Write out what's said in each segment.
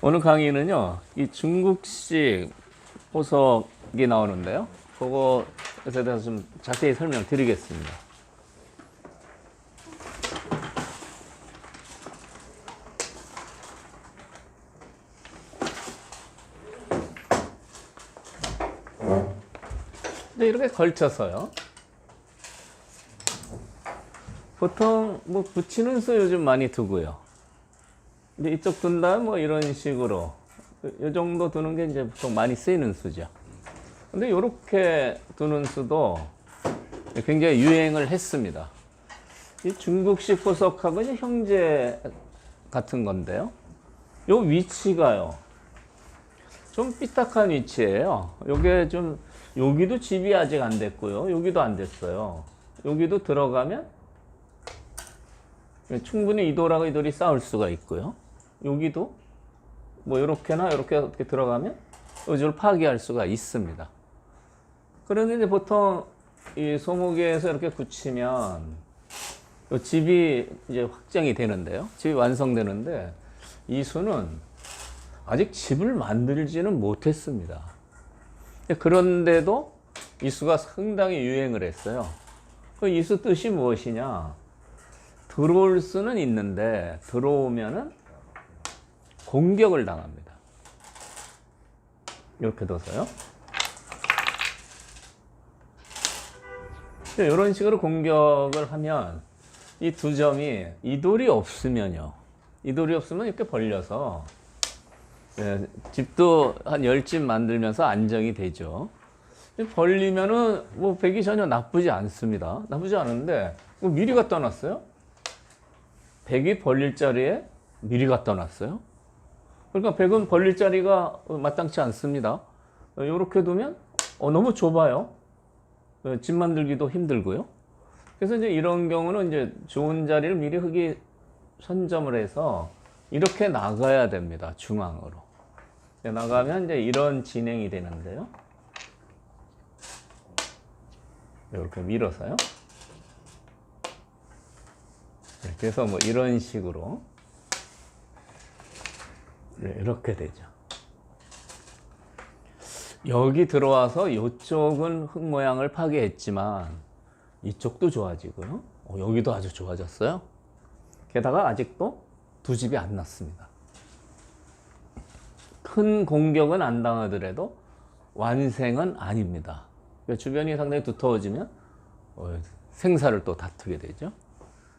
오늘 강의는요, 이 중국식 보석이 나오는데요. 그거에 대해서 좀 자세히 설명드리겠습니다. 이렇게 걸쳐서요. 보통 뭐 붙이는 수 요즘 많이 두고요. 이제 이쪽 둔 다음 뭐 이런 식으로 이 정도 두는 게 이제 보통 많이 쓰이는 수죠. 근데 이렇게 두는 수도 굉장히 유행을 했습니다. 이 중국식 보석하고 이제 형제 같은 건데요. 요 위치가요. 좀 삐딱한 위치예요. 요게 좀 여기도 집이 아직 안 됐고요. 여기도 안 됐어요. 여기도 들어가면 충분히 이돌하고 이돌이 싸울 수가 있고요. 여기도 뭐 이렇게나 이렇게 어떻게 들어가면 요지를 파괴할 수가 있습니다. 그런데 이제 보통 이 소목에서 이렇게 굳히면 이 집이 이제 확정이 되는데요. 집이 완성되는데 이 수는 아직 집을 만들지는 못했습니다. 그런데도 이 수가 상당히 유행을 했어요. 이 수 뜻이 무엇이냐? 들어올 수는 있는데 들어오면은 공격을 당합니다. 이렇게 둬서요. 이런 식으로 공격을 하면 이 두 점이 이돌이 없으면요. 이돌이 없으면 이렇게 벌려서 집도 한 10집 만들면서 안정이 되죠. 벌리면은 뭐 백이 전혀 나쁘지 않습니다. 나쁘지 않은데 뭐 미리 갖다 놨어요. 백이 벌릴 자리에 미리 갖다 놨어요. 그러니까 백은 벌릴 자리가 마땅치 않습니다. 이렇게 두면 너무 좁아요. 집 만들기도 힘들고요. 그래서 이제 이런 경우는 이제 좋은 자리를 미리 흙이 선점을 해서 이렇게 나가야 됩니다. 중앙으로. 나가면 이제 이런 진행이 되는데요. 이렇게 밀어서요. 그래서 뭐 이런 식으로 이렇게 되죠. 여기 들어와서 이쪽은 흙 모양을 파괴했지만 이쪽도 좋아지고요. 여기도 아주 좋아졌어요. 게다가 아직도 두 집이 안 났습니다. 큰 공격은 안 당하더라도 완생은 아닙니다. 주변이 상당히 두터워지면 생사를 또 다투게 되죠.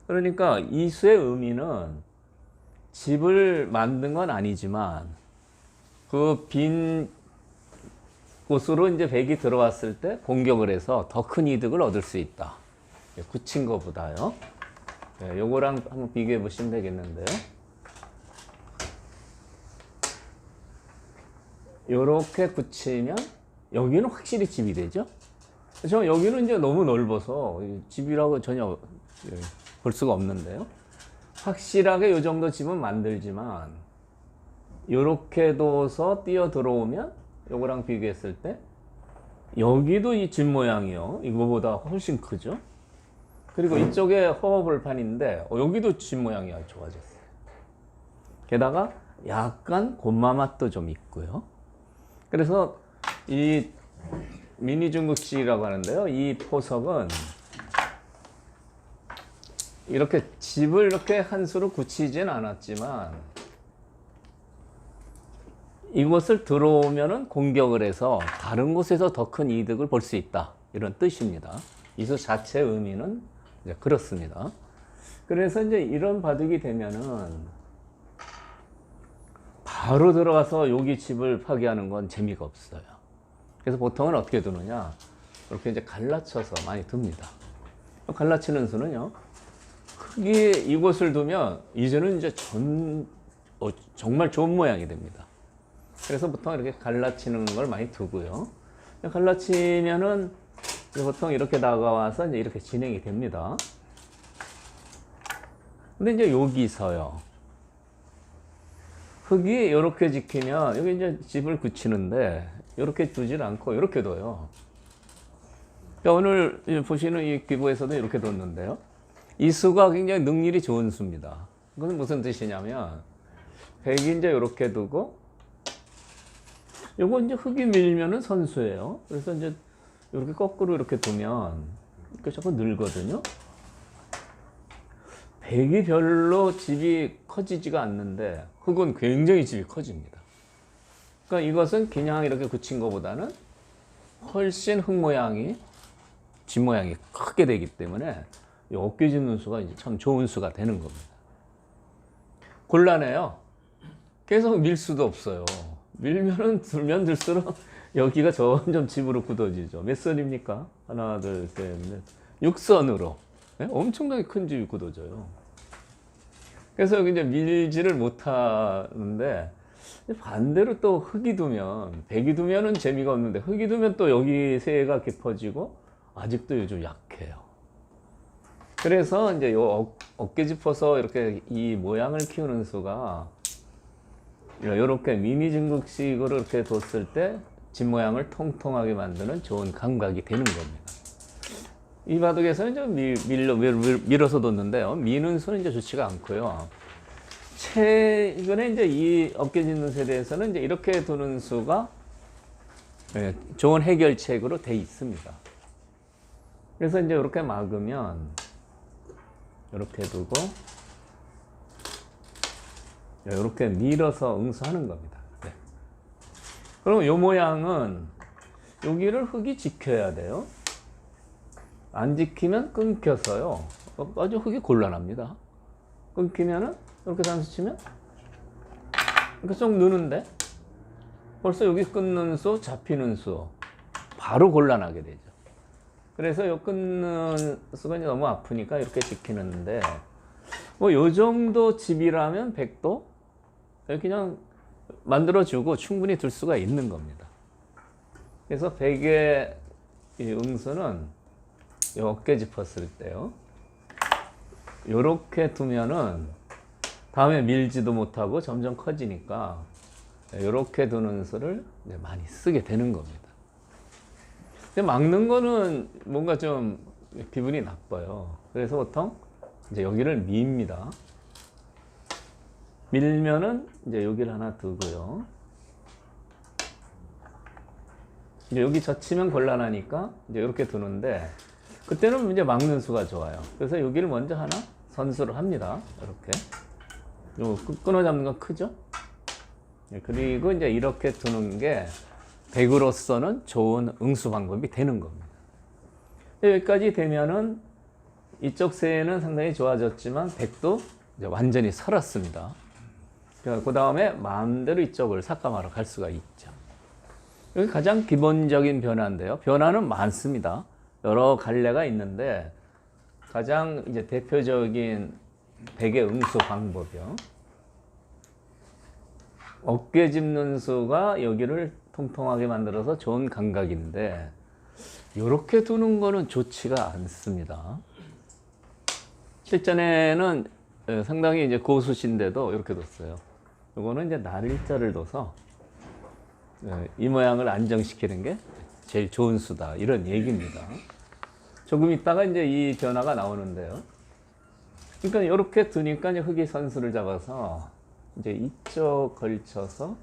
그러니까 이 수의 의미는 집을 만든 건 아니지만 그 빈 곳으로 이제 백이 들어왔을 때 공격을 해서 더 큰 이득을 얻을 수 있다. 굳힌 것보다요. 요거랑 한번 비교해 보시면 되겠는데요. 요렇게 굳히면 여기는 확실히 집이 되죠. 저 여기는 이제 너무 넓어서 집이라고 전혀 볼 수가 없는데요. 확실하게 요 정도 집은 만들지만 요렇게 둬서 뛰어 들어오면 요거랑 비교했을 때 여기도 이 집 모양이요. 이거보다 훨씬 크죠. 그리고 이쪽에 허허벌판인데 여기도 집 모양이 아주 좋아졌어요. 게다가 약간 곰마 맛도 좀 있고요. 그래서 이 미니 중국식이라고 하는데요. 이 포석은 이렇게 집을 이렇게 한 수로 굳히진 않았지만 이곳을 들어오면은 공격을 해서 다른 곳에서 더 큰 이득을 볼 수 있다. 이런 뜻입니다. 이 수 자체의 의미는 이제 그렇습니다. 그래서 이제 이런 바둑이 되면은 바로 들어가서 여기 집을 파괴하는 건 재미가 없어요. 그래서 보통은 어떻게 두느냐? 이렇게 이제 갈라쳐서 많이 둡니다. 갈라치는 수는요. 크게 이곳을 두면 이제는 이제 정말 좋은 모양이 됩니다. 그래서 보통 이렇게 갈라치는 걸 많이 두고요. 갈라치면은 보통 이렇게 다가와서 이제 이렇게 진행이 됩니다. 근데 이제 여기서요. 흙이 이렇게 지키면 여기 이제 집을 굳히는데 이렇게 두질 않고 이렇게 둬요. 그러니까 오늘 보시는 이 기부에서도 이렇게 뒀는데요. 이 수가 굉장히 능률이 좋은 수입니다. 그건 무슨 뜻이냐면 백이 이제 이렇게 두고, 요거 이제 흙이 밀면은 선수예요. 그래서 이제 이렇게 거꾸로 이렇게 두면 이렇게 자꾸 늘거든요. 백이 별로 집이 커지지가 않는데 흙은 굉장히 집이 커집니다. 그러니까 이것은 그냥 이렇게 굳힌 것보다는 훨씬 흙 모양이, 집 모양이 크게 되기 때문에 이 어깨 짚는 수가 이제 참 좋은 수가 되는 겁니다. 곤란해요. 계속 밀 수도 없어요. 밀면은 들면 들수록 여기가 점점 집으로 굳어지죠. 몇 선입니까? 하나, 둘, 셋, 넷. 6선으로. 네? 엄청나게 큰 집이 굳어져요. 그래서 여기 이제 밀지를 못하는데, 반대로 또 흙이 두면, 백이 두면은 재미가 없는데, 흙이 두면 또 여기 새가 깊어지고, 아직도 요즘 약해요. 그래서 이제 요 어깨 짚어서 이렇게 이 모양을 키우는 수가, 이렇게 미니 증극식으로 이렇게 뒀을 때 집 모양을 통통하게 만드는 좋은 감각이 되는 겁니다. 이 바둑에서는 이제 밀어서 뒀는데요. 미는 수는 이제 좋지가 않고요. 최근에 이제 이 어깨 짚는 세대에서는 이제 이렇게 두는 수가 좋은 해결책으로 돼 있습니다. 그래서 이제 이렇게 막으면 이렇게 두고 이렇게 밀어서 응수하는 겁니다. 네. 그럼 이 모양은 여기를 흙이 지켜야 돼요. 안 지키면 끊겨서요. 아주 흙이 곤란합니다. 끊기면은 이렇게 단수 치면 이렇게 쏙 느는데 벌써 여기 끊는 수, 잡히는 수 바로 곤란하게 되죠. 그래서 요 끊는 수가 이제 너무 아프니까 이렇게 지키는데 뭐 요 정도 집이라면 백도 그냥 만들어주고 충분히 둘 수가 있는 겁니다. 그래서 백의 이 응수는 이 어깨 짚었을 때요. 요렇게 두면은 다음에 밀지도 못하고 점점 커지니까 요렇게 두는 수를 많이 쓰게 되는 겁니다. 근데 막는 거는 뭔가 좀 기분이 나빠요. 그래서 보통 이제 여기를 밉니다. 밀면은 이제 여기를 하나 두고요. 이제 여기 젖히면 곤란하니까 이제 이렇게 두는데 그때는 이제 막는 수가 좋아요. 그래서 여기를 먼저 하나 선수를 합니다. 이렇게. 요 끊어 잡는 건 크죠? 그리고 이제 이렇게 두는 게 백으로서는 좋은 응수 방법이 되는 겁니다. 여기까지 되면은 이쪽 새는 상당히 좋아졌지만 백도 이제 완전히 살았습니다. 그 다음에 마음대로 이쪽을 삭감하러 갈 수가 있죠. 여기 가장 기본적인 변화인데요. 변화는 많습니다. 여러 갈래가 있는데 가장 이제 대표적인 백의 응수 방법이요. 어깨 짚는 수가 여기를 통통하게 만들어서 좋은 감각인데 이렇게 두는 거는 좋지가 않습니다. 실전에는 상당히 이제 고수신데도 이렇게 뒀어요. 이거는 이제 날일자를 둬서 이 모양을 안정시키는 게 제일 좋은 수다 이런 얘기입니다. 조금 있다가 이제 이 변화가 나오는데요. 그러니까 이렇게 두니까 이제 흙이 선수를 잡아서 이제 이쪽 걸쳐서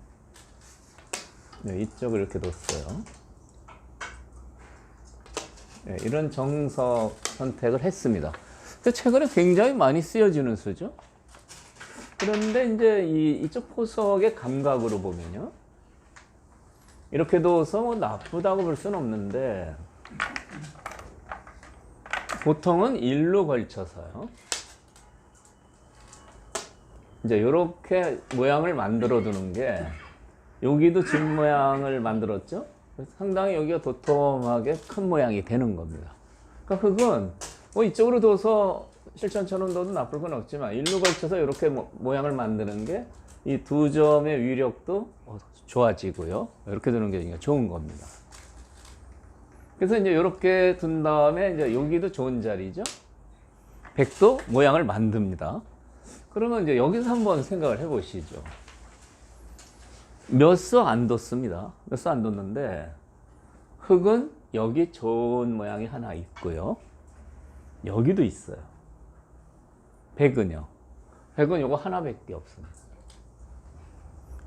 이쪽을 이렇게 뒀어요. 이런 정석 선택을 했습니다. 최근에 굉장히 많이 쓰여지는 수죠. 그런데 이제 이쪽 포석의 감각으로 보면요. 이렇게 둬서 뭐 나쁘다고 볼 수는 없는데 보통은 일로 걸쳐서요. 이제 이렇게 모양을 만들어 두는 게 여기도 집 모양을 만들었죠. 상당히 여기가 도톰하게 큰 모양이 되는 겁니다. 그러니까 흙은 뭐 이쪽으로 둬서 실전처럼 둬도 나쁠 건 없지만 일로 걸쳐서 이렇게 모양을 만드는 게 이 두 점의 위력도 좋아지고요. 이렇게 두는 게 좋은 겁니다. 그래서 이제 이렇게 둔 다음에 이제 여기도 좋은 자리죠. 백도 모양을 만듭니다. 그러면 이제 여기서 한번 생각을 해보시죠. 몇 수 안 뒀습니다. 몇 수 안 뒀는데 흙은 여기 좋은 모양이 하나 있고요. 여기도 있어요. 백은요. 백은 요거 하나밖에 없습니다.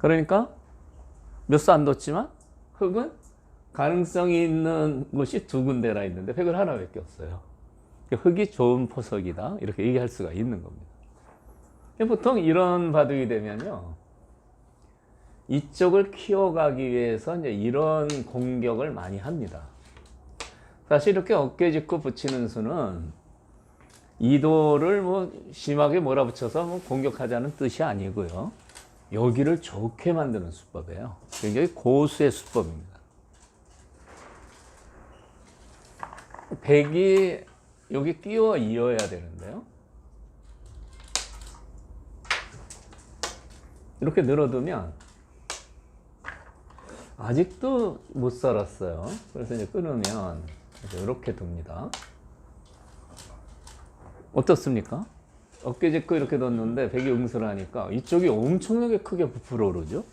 그러니까 몇 수 안 뒀지만 흑은 가능성이 있는 곳이 두 군데나 있는데 획을 하나밖에 없어요. 흑이 좋은 포석이다 이렇게 얘기할 수가 있는 겁니다. 보통 이런 바둑이 되면요, 이쪽을 키워가기 위해서 이제 이런 공격을 많이 합니다. 사실 이렇게 어깨 짚고 붙이는 수는 이도를 뭐 심하게 몰아붙여서 뭐 공격하자는 뜻이 아니고요, 여기를 좋게 만드는 수법이에요. 굉장히 고수의 수법입니다. 백이 여기 끼워 이어야 되는데요, 이렇게 늘어두면 아직도 못 살았어요. 그래서 이제 끊으면 이렇게 둡니다. 어떻습니까? 어깨 짚고 이렇게 뒀는데 백이 응설하니까 이쪽이 엄청나게 크게 부풀어 오르죠.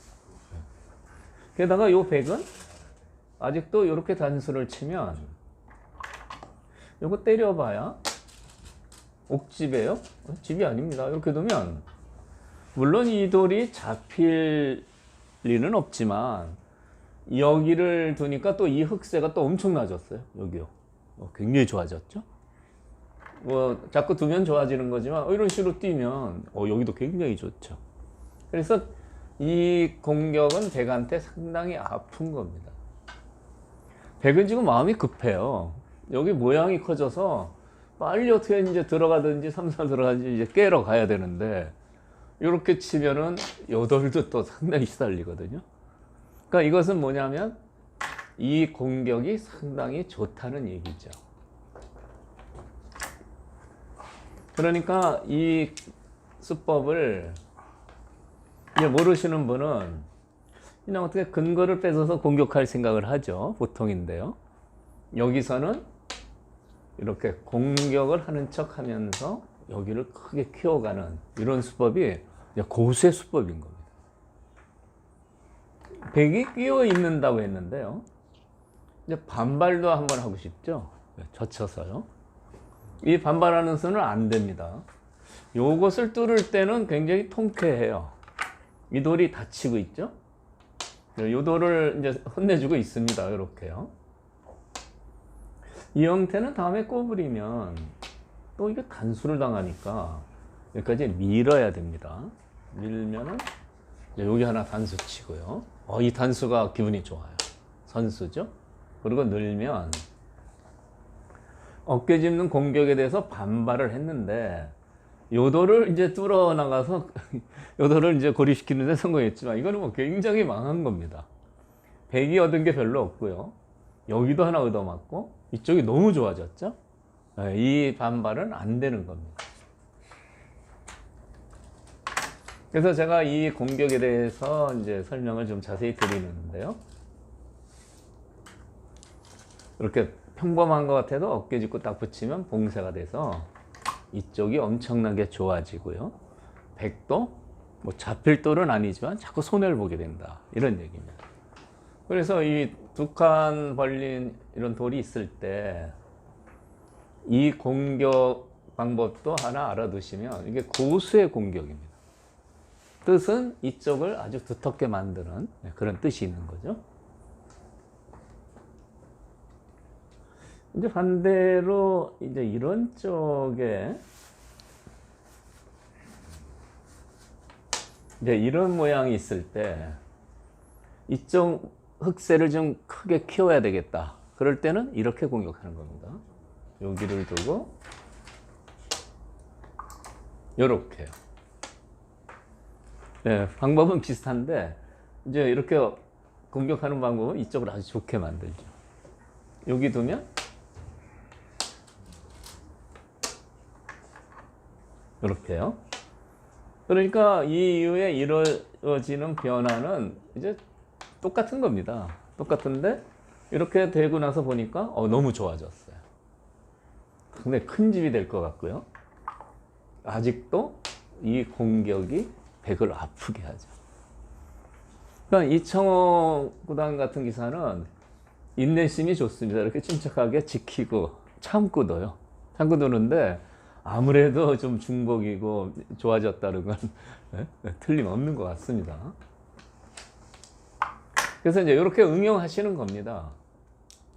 게다가 이 백은 아직도 이렇게 단수를 치면 이거 때려봐야 옥집이에요? 집이 아닙니다. 이렇게 두면 물론 이 돌이 잡힐 리는 없지만 여기를 두니까 또 이 흑세가 또 엄청 나아졌어요. 여기요. 굉장히 좋아졌죠. 뭐 자꾸 두면 좋아지는 거지만 이런 식으로 뛰면 여기도 굉장히 좋죠. 그래서 이 공격은 백한테 상당히 아픈 겁니다. 백은 지금 마음이 급해요. 여기 모양이 커져서 빨리 어떻게 이제 들어가든지 3사 들어가든지 이제 깨러 가야 되는데 이렇게 치면은 여덟도 또 상당히 시달리거든요. 그러니까 이것은 뭐냐면 이 공격이 상당히 좋다는 얘기죠. 그러니까 이 수법을 이제 모르시는 분은 그냥 어떻게 근거를 뺏어서 공격할 생각을 하죠. 보통인데요. 여기서는 이렇게 공격을 하는 척 하면서 여기를 크게 키워가는 이런 수법이 고수의 수법인 겁니다. 백이 끼어 있는다고 했는데요, 이제 반발도 한번 하고 싶죠. 젖혀서요. 이 반발하는 수는 안 됩니다. 요것을 뚫을 때는 굉장히 통쾌해요. 이 돌이 닫히고 있죠. 이 돌을 이제 혼내주고 있습니다. 이렇게요. 이 형태는 다음에 꼬부리면 또 이거 단수를 당하니까 여기까지 밀어야 됩니다. 밀면은 여기 하나 단수 치고요. 이 단수가 기분이 좋아요. 선수죠. 그리고 늘면 어깨 짚는 공격에 대해서 반발을 했는데 요도를 이제 뚫어 나가서 요도를 이제 고립시키는 데 성공했지만 이거는 뭐 굉장히 망한 겁니다. 백이 얻은 게 별로 없고요. 여기도 하나 얻어맞고 이쪽이 너무 좋아졌죠. 이 반발은 안 되는 겁니다. 그래서 제가 이 공격에 대해서 이제 설명을 좀 자세히 드리는데요. 이렇게 평범한 것 같아도 어깨 짚고 딱 붙이면 봉쇄가 돼서 이쪽이 엄청나게 좋아지고요. 백도 뭐 잡힐 돌은 아니지만 자꾸 손해를 보게 된다. 이런 얘기입니다. 그래서 이 두 칸 벌린 이런 돌이 있을 때 이 공격 방법도 하나 알아두시면 이게 고수의 공격입니다. 뜻은 이쪽을 아주 두텁게 만드는 그런 뜻이 있는 거죠. 이제 반대로 이제 이런 쪽에 이제 이런 모양이 있을 때 이쪽 흑세를 좀 크게 키워야 되겠다. 그럴 때는 이렇게 공격하는 겁니다. 여기를 두고 요렇게요. 네, 방법은 비슷한데 이제 이렇게 공격하는 방법은 이쪽을 아주 좋게 만들죠. 여기 두면 이렇게요. 그러니까 이 이후에 이루어지는 변화는 이제 똑같은 겁니다. 똑같은데 이렇게 되고 나서 보니까 너무 좋아졌어요. 근데 큰 집이 될 것 같고요. 아직도 이 공격이 백을 아프게 하죠. 그러니까 이청호 구단 같은 기사는 인내심이 좋습니다. 이렇게 침착하게 지키고 참고 둬요. 참고 두는데 아무래도 좀 중복이고 좋아졌다는 건 틀림없는 것 같습니다. 그래서 이제 이렇게 응용하시는 겁니다.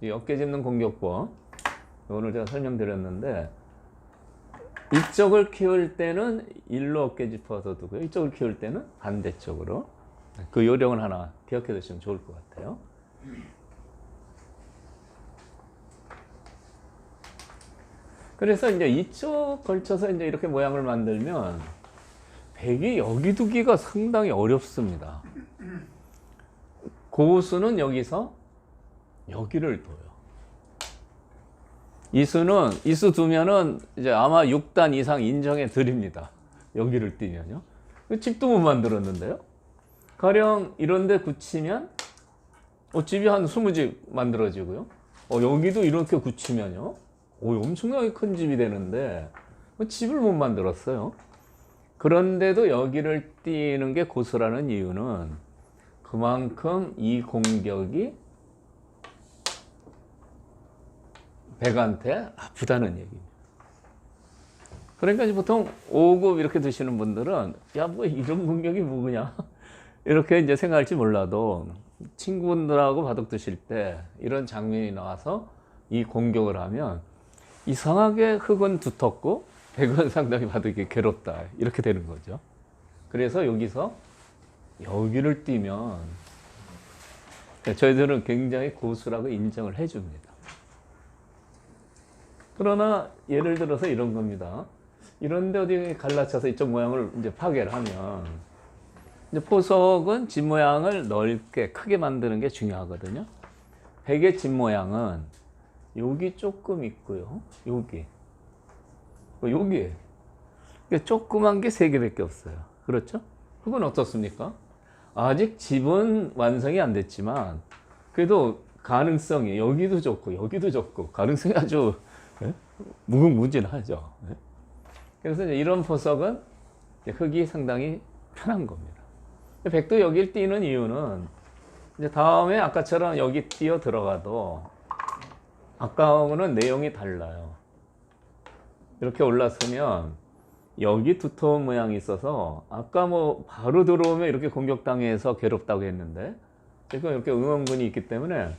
이 어깨 짚는 공격법 오늘 제가 설명드렸는데, 이쪽을 키울 때는 일로 어깨 짚어서 두고요, 이쪽을 키울 때는 반대쪽으로. 그 요령을 하나 기억해 두시면 좋을 것 같아요. 그래서 이제 이쪽 걸쳐서 이제 이렇게 모양을 만들면 백이 여기 두기가 상당히 어렵습니다. 고수는 여기서 여기를 둬요. 이수 두면은 이제 아마 6단 이상 인정해 드립니다. 여기를 띄면요. 집도 못 만들었는데요. 가령 이런데 굳히면 집이 한 20집 만들어지고요. 여기도 이렇게 굳히면요, 엄청나게 큰 집이 되는데 집을 못 만들었어요. 그런데도 여기를 띄는 게 고수라는 이유는 그만큼 이 공격이 백한테 아프다는 얘기입니다. 그러니까 이제 보통 5급 이렇게 드시는 분들은 야, 뭐 이런 공격이 뭐냐 이렇게 이제 생각할지 몰라도, 친구분들하고 바둑 두실 때 이런 장면이 나와서 이 공격을 하면 이상하게 흙은 두텁고 백은 상당히 바둑이 괴롭다, 이렇게 되는 거죠. 그래서 여기서 여기를 띄면 저희들은 굉장히 고수라고 인정을 해줍니다. 그러나 예를 들어서 이런 겁니다. 이런데 어디 갈라쳐서 이쪽 모양을 이제 파괴를 하면, 이제 포석은 집 모양을 넓게 크게 만드는 게 중요하거든요. 백의 집 모양은 여기 조금 있고요, 여기 조그만 게 3개밖에 없어요. 그렇죠? 흙은 어떻습니까? 아직 집은 완성이 안 됐지만 그래도 가능성이 여기도 좋고 가능성이 아주 무궁무진하죠. 그래서 이제 이런 포석은 흙이 상당히 편한 겁니다. 백도 여기를 띄는 이유는 이제 다음에 아까처럼 여기 뛰어 들어가도 아까하고는 내용이 달라요. 이렇게 올라서면 여기 두터운 모양이 있어서 아까 뭐 바로 들어오면 이렇게 공격당해서 괴롭다고 했는데, 지금 이렇게 응원군이 있기 때문에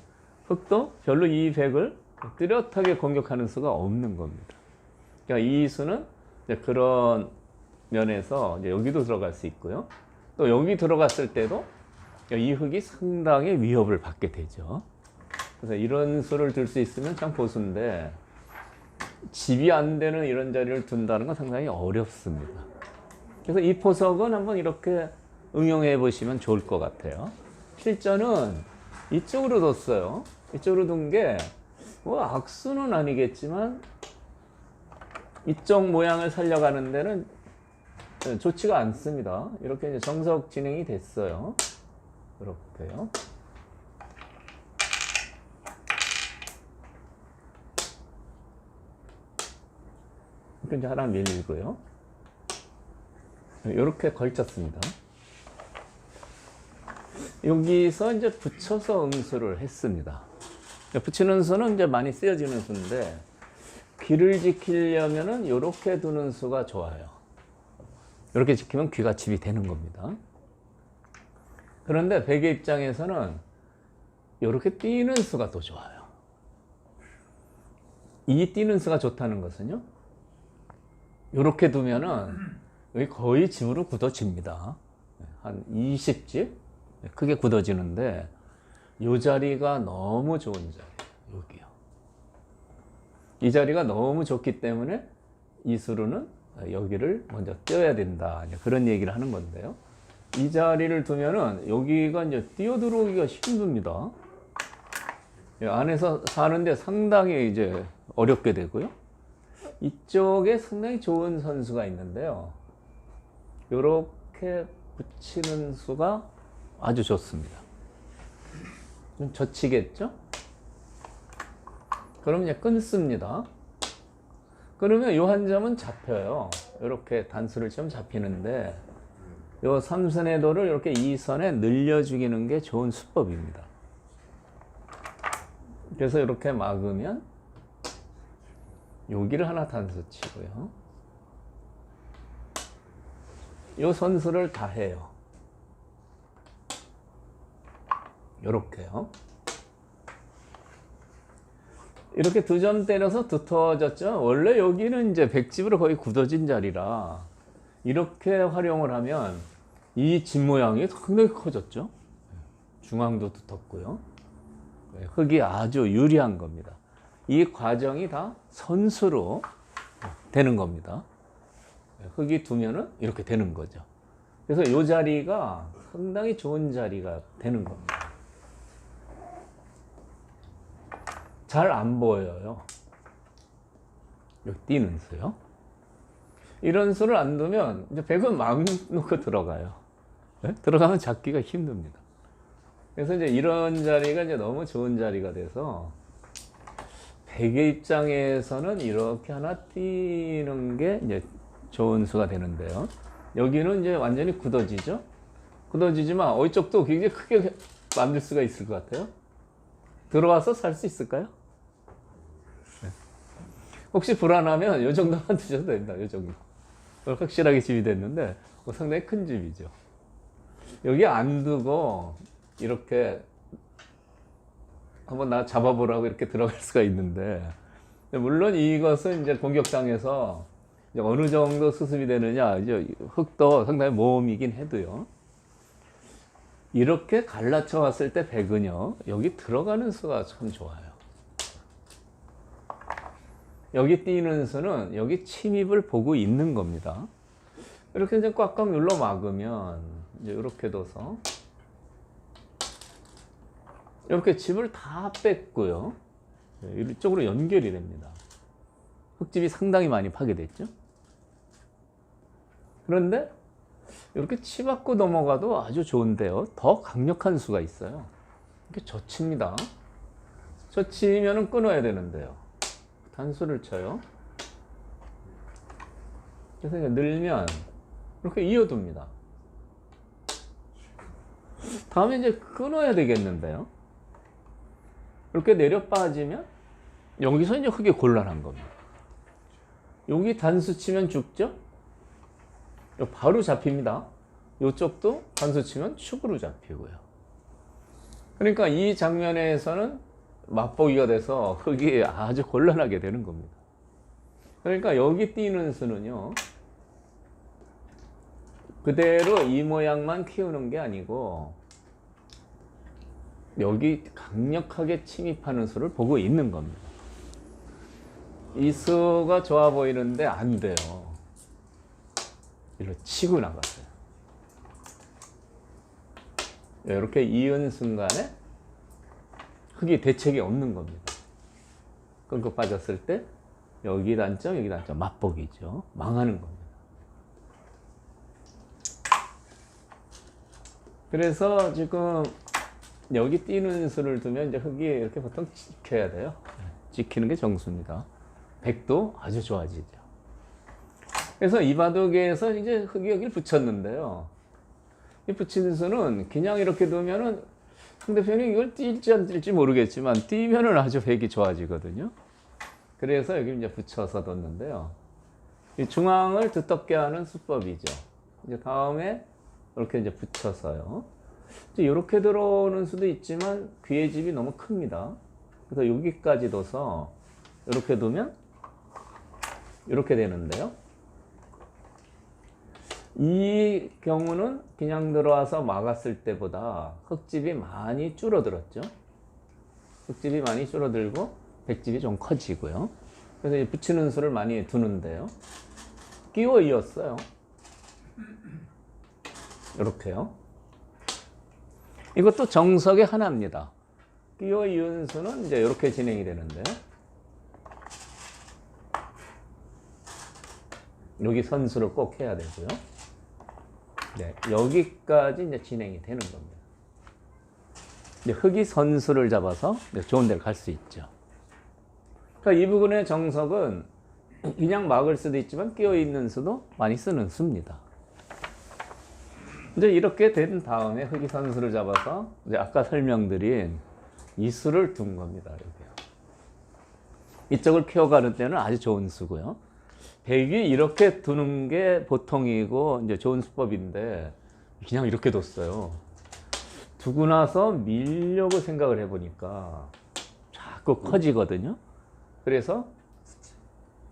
흙도 별로 이 백을 뚜렷하게 공격하는 수가 없는 겁니다. 그러니까 이 수는 이제 그런 면에서 이제 여기도 들어갈 수 있고요, 또 여기 들어갔을 때도 이 흙이 상당히 위협을 받게 되죠. 그래서 이런 수를 들 수 있으면 참 고수인데, 집이 안 되는 이런 자리를 둔다는 건 상당히 어렵습니다. 그래서 이 포석은 한번 이렇게 응용해 보시면 좋을 것 같아요. 실전은 이쪽으로 뒀어요. 이쪽으로 둔 게 뭐 악수는 아니겠지만 이쪽 모양을 살려가는 데는 좋지가 않습니다. 이렇게 이제 정석 진행이 됐어요. 이렇게요. 이렇게 이제 하나 밀고요. 이렇게 걸쳤습니다. 여기서 이제 붙여서 응수를 했습니다. 붙이는 수는 이제 많이 쓰여지는 수인데, 귀를 지키려면은 이렇게 두는 수가 좋아요. 이렇게 지키면 귀가 집이 되는 겁니다. 그런데 백의 입장에서는 이렇게 뛰는 수가 더 좋아요. 이 뛰는 수가 좋다는 것은요, 이렇게 두면은 여기 거의 집으로 굳어집니다. 한 20집 크게 굳어지는데, 이 자리가 너무 좋은 자리예요. 여기요. 이 자리가 너무 좋기 때문에 이수루는 여기를 먼저 떼어야 된다, 그런 얘기를 하는 건데요. 이 자리를 두면은 여기가 이제 뛰어 들어오기가 힘듭니다. 안에서 사는데 상당히 이제 어렵게 되고요. 이쪽에 상당히 좋은 선수가 있는데요, 이렇게 붙이는 수가 아주 좋습니다. 좀 젖히겠죠? 그럼 이제 끊습니다. 그러면 이 한 점은 잡혀요. 이렇게 단수를 좀 잡히는데, 이 3선의 도를 이렇게 2선에 늘려 죽이는 게 좋은 수법입니다. 그래서 이렇게 막으면 여기를 하나 단수 치고요, 이 선수를 다 해요. 요렇게요. 이렇게 두 점 때려서 두터워졌죠. 원래 여기는 이제 백집으로 거의 굳어진 자리라 이렇게 활용을 하면 이 집 모양이 상당히 커졌죠. 중앙도 두텁고요. 흙이 아주 유리한 겁니다. 이 과정이 다 선수로 되는 겁니다. 흙이 두면은 이렇게 되는 거죠. 그래서 이 자리가 상당히 좋은 자리가 되는 겁니다. 잘 안 보여요. 여기 띄는 수요. 이런 수를 안 두면 이제 백은 막 놓고 들어가요. 네? 들어가면 잡기가 힘듭니다. 그래서 이제 이런 자리가 이제 너무 좋은 자리가 돼서 백의 입장에서는 이렇게 하나 띄는 게 이제 좋은 수가 되는데요. 여기는 이제 완전히 굳어지죠. 굳어지지만 이쪽도 굉장히 크게 만들 수가 있을 것 같아요. 들어와서 살 수 있을까요? 네. 혹시 불안하면 이 정도만 두셔도 됩니다. 이 정도. 확실하게 집이 됐는데 상당히 큰 집이죠. 여기 안 두고 이렇게 한번 나 잡아보라고 이렇게 들어갈 수가 있는데, 물론 이것은 이제 공격당해서 이제 어느 정도 수습이 되느냐, 이제 흙도 상당히 모험이긴 해도요. 이렇게 갈라쳐 왔을 때 백은요, 여기 들어가는 수가 참 좋아요. 여기 띄는 수는 여기 침입을 보고 있는 겁니다. 이렇게 이제 꽉꽉 눌러 막으면 이제 이렇게 둬서 이렇게 집을 다 뺐고요. 이쪽으로 연결이 됩니다. 흙집이 상당히 많이 파괴됐죠. 그런데 이렇게 치받고 넘어가도 아주 좋은데요. 더 강력한 수가 있어요. 이렇게 젖힙니다. 젖히면은 끊어야 되는데요. 단수를 쳐요. 그래서 늘면 이렇게 이어둡니다. 다음에 이제 끊어야 되겠는데요. 이렇게 내려 빠지면 여기서 이제 흙이 곤란한 겁니다. 여기 단수 치면 죽죠? 바로 잡힙니다. 이쪽도 단수 치면 축으로 잡히고요. 그러니까 이 장면에서는 맛보기가 돼서 흙이 아주 곤란하게 되는 겁니다. 그러니까 여기 띄는 수는요, 그대로 이 모양만 키우는 게 아니고 여기 강력하게 침입하는 수를 보고 있는 겁니다. 이 수가 좋아 보이는데 안 돼요. 이렇게 치고 나갔어요. 이렇게 이은 순간에 흙이 대책이 없는 겁니다. 끊고 빠졌을 때 여기 단점, 여기 단점, 맛보기죠. 망하는 겁니다. 그래서 지금 여기 띄는 수를 두면 이제 흙이 이렇게 보통 지켜야 돼요. 지키는 게 정수입니다. 백도 아주 좋아지죠. 그래서 이 바둑에서 이제 흙이 여기를 붙였는데요. 이 붙인 수는 그냥 이렇게 두면은 상대편이 이걸 뛸지 안 뛸지 모르겠지만 띄면은 아주 백이 좋아지거든요. 그래서 여기 이제 붙여서 뒀는데요. 이 중앙을 두텁게 하는 수법이죠. 이제 다음에 이렇게 이제 붙여서요. 이제 이렇게 들어오는 수도 있지만 귀의 집이 너무 큽니다. 그래서 여기까지 둬서 이렇게 두면 이렇게 되는데요. 이 경우는 그냥 들어와서 막았을 때보다 흙집이 많이 줄어들었죠. 흙집이 많이 줄어들고 백집이 좀 커지고요. 그래서 이 붙이는 수를 많이 두는데요. 끼워 이었어요. 이렇게요. 이것도 정석의 하나입니다. 끼워 이은 수는 이제 이렇게 진행이 되는데요. 여기 선수를 꼭 해야 되고요. 네, 여기까지 이제 진행이 되는 겁니다. 이제 흙이 선수를 잡아서 좋은 데를 갈 수 있죠. 그러니까 이 부분의 정석은 그냥 막을 수도 있지만 끼어 있는 수도 많이 쓰는 수입니다. 이제 이렇게 된 다음에 흙이 선수를 잡아서 이제 아까 설명드린 이 수를 둔 겁니다. 여기요. 이쪽을 키워가는 때는 아주 좋은 수고요. 백이 이렇게 두는 게 보통이고 이제 좋은 수법인데 그냥 이렇게 뒀어요. 두고 나서 밀려고 생각을 해보니까 자꾸 커지거든요. 그래서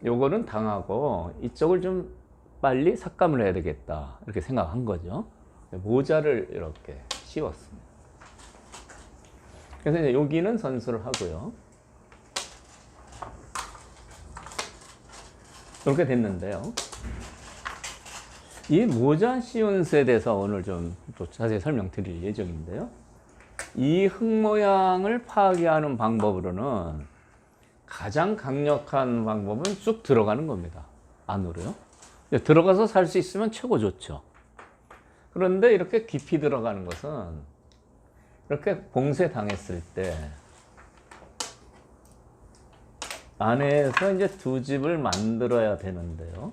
요거는 당하고 이쪽을 좀 빨리 삭감을 해야 되겠다 이렇게 생각한 거죠. 모자를 이렇게 씌웠습니다. 그래서 이제 여기는 선수를 하고요. 이렇게 됐는데요. 이 모자 씌운 셋에 대해서 오늘 좀 자세히 설명드릴 예정인데요. 이 흙 모양을 파괴하는 방법으로는 가장 강력한 방법은 쑥 들어가는 겁니다. 안으로요. 들어가서 살 수 있으면 최고 좋죠. 그런데 이렇게 깊이 들어가는 것은 이렇게 봉쇄 당했을 때 안에서 이제 두 집을 만들어야 되는데요.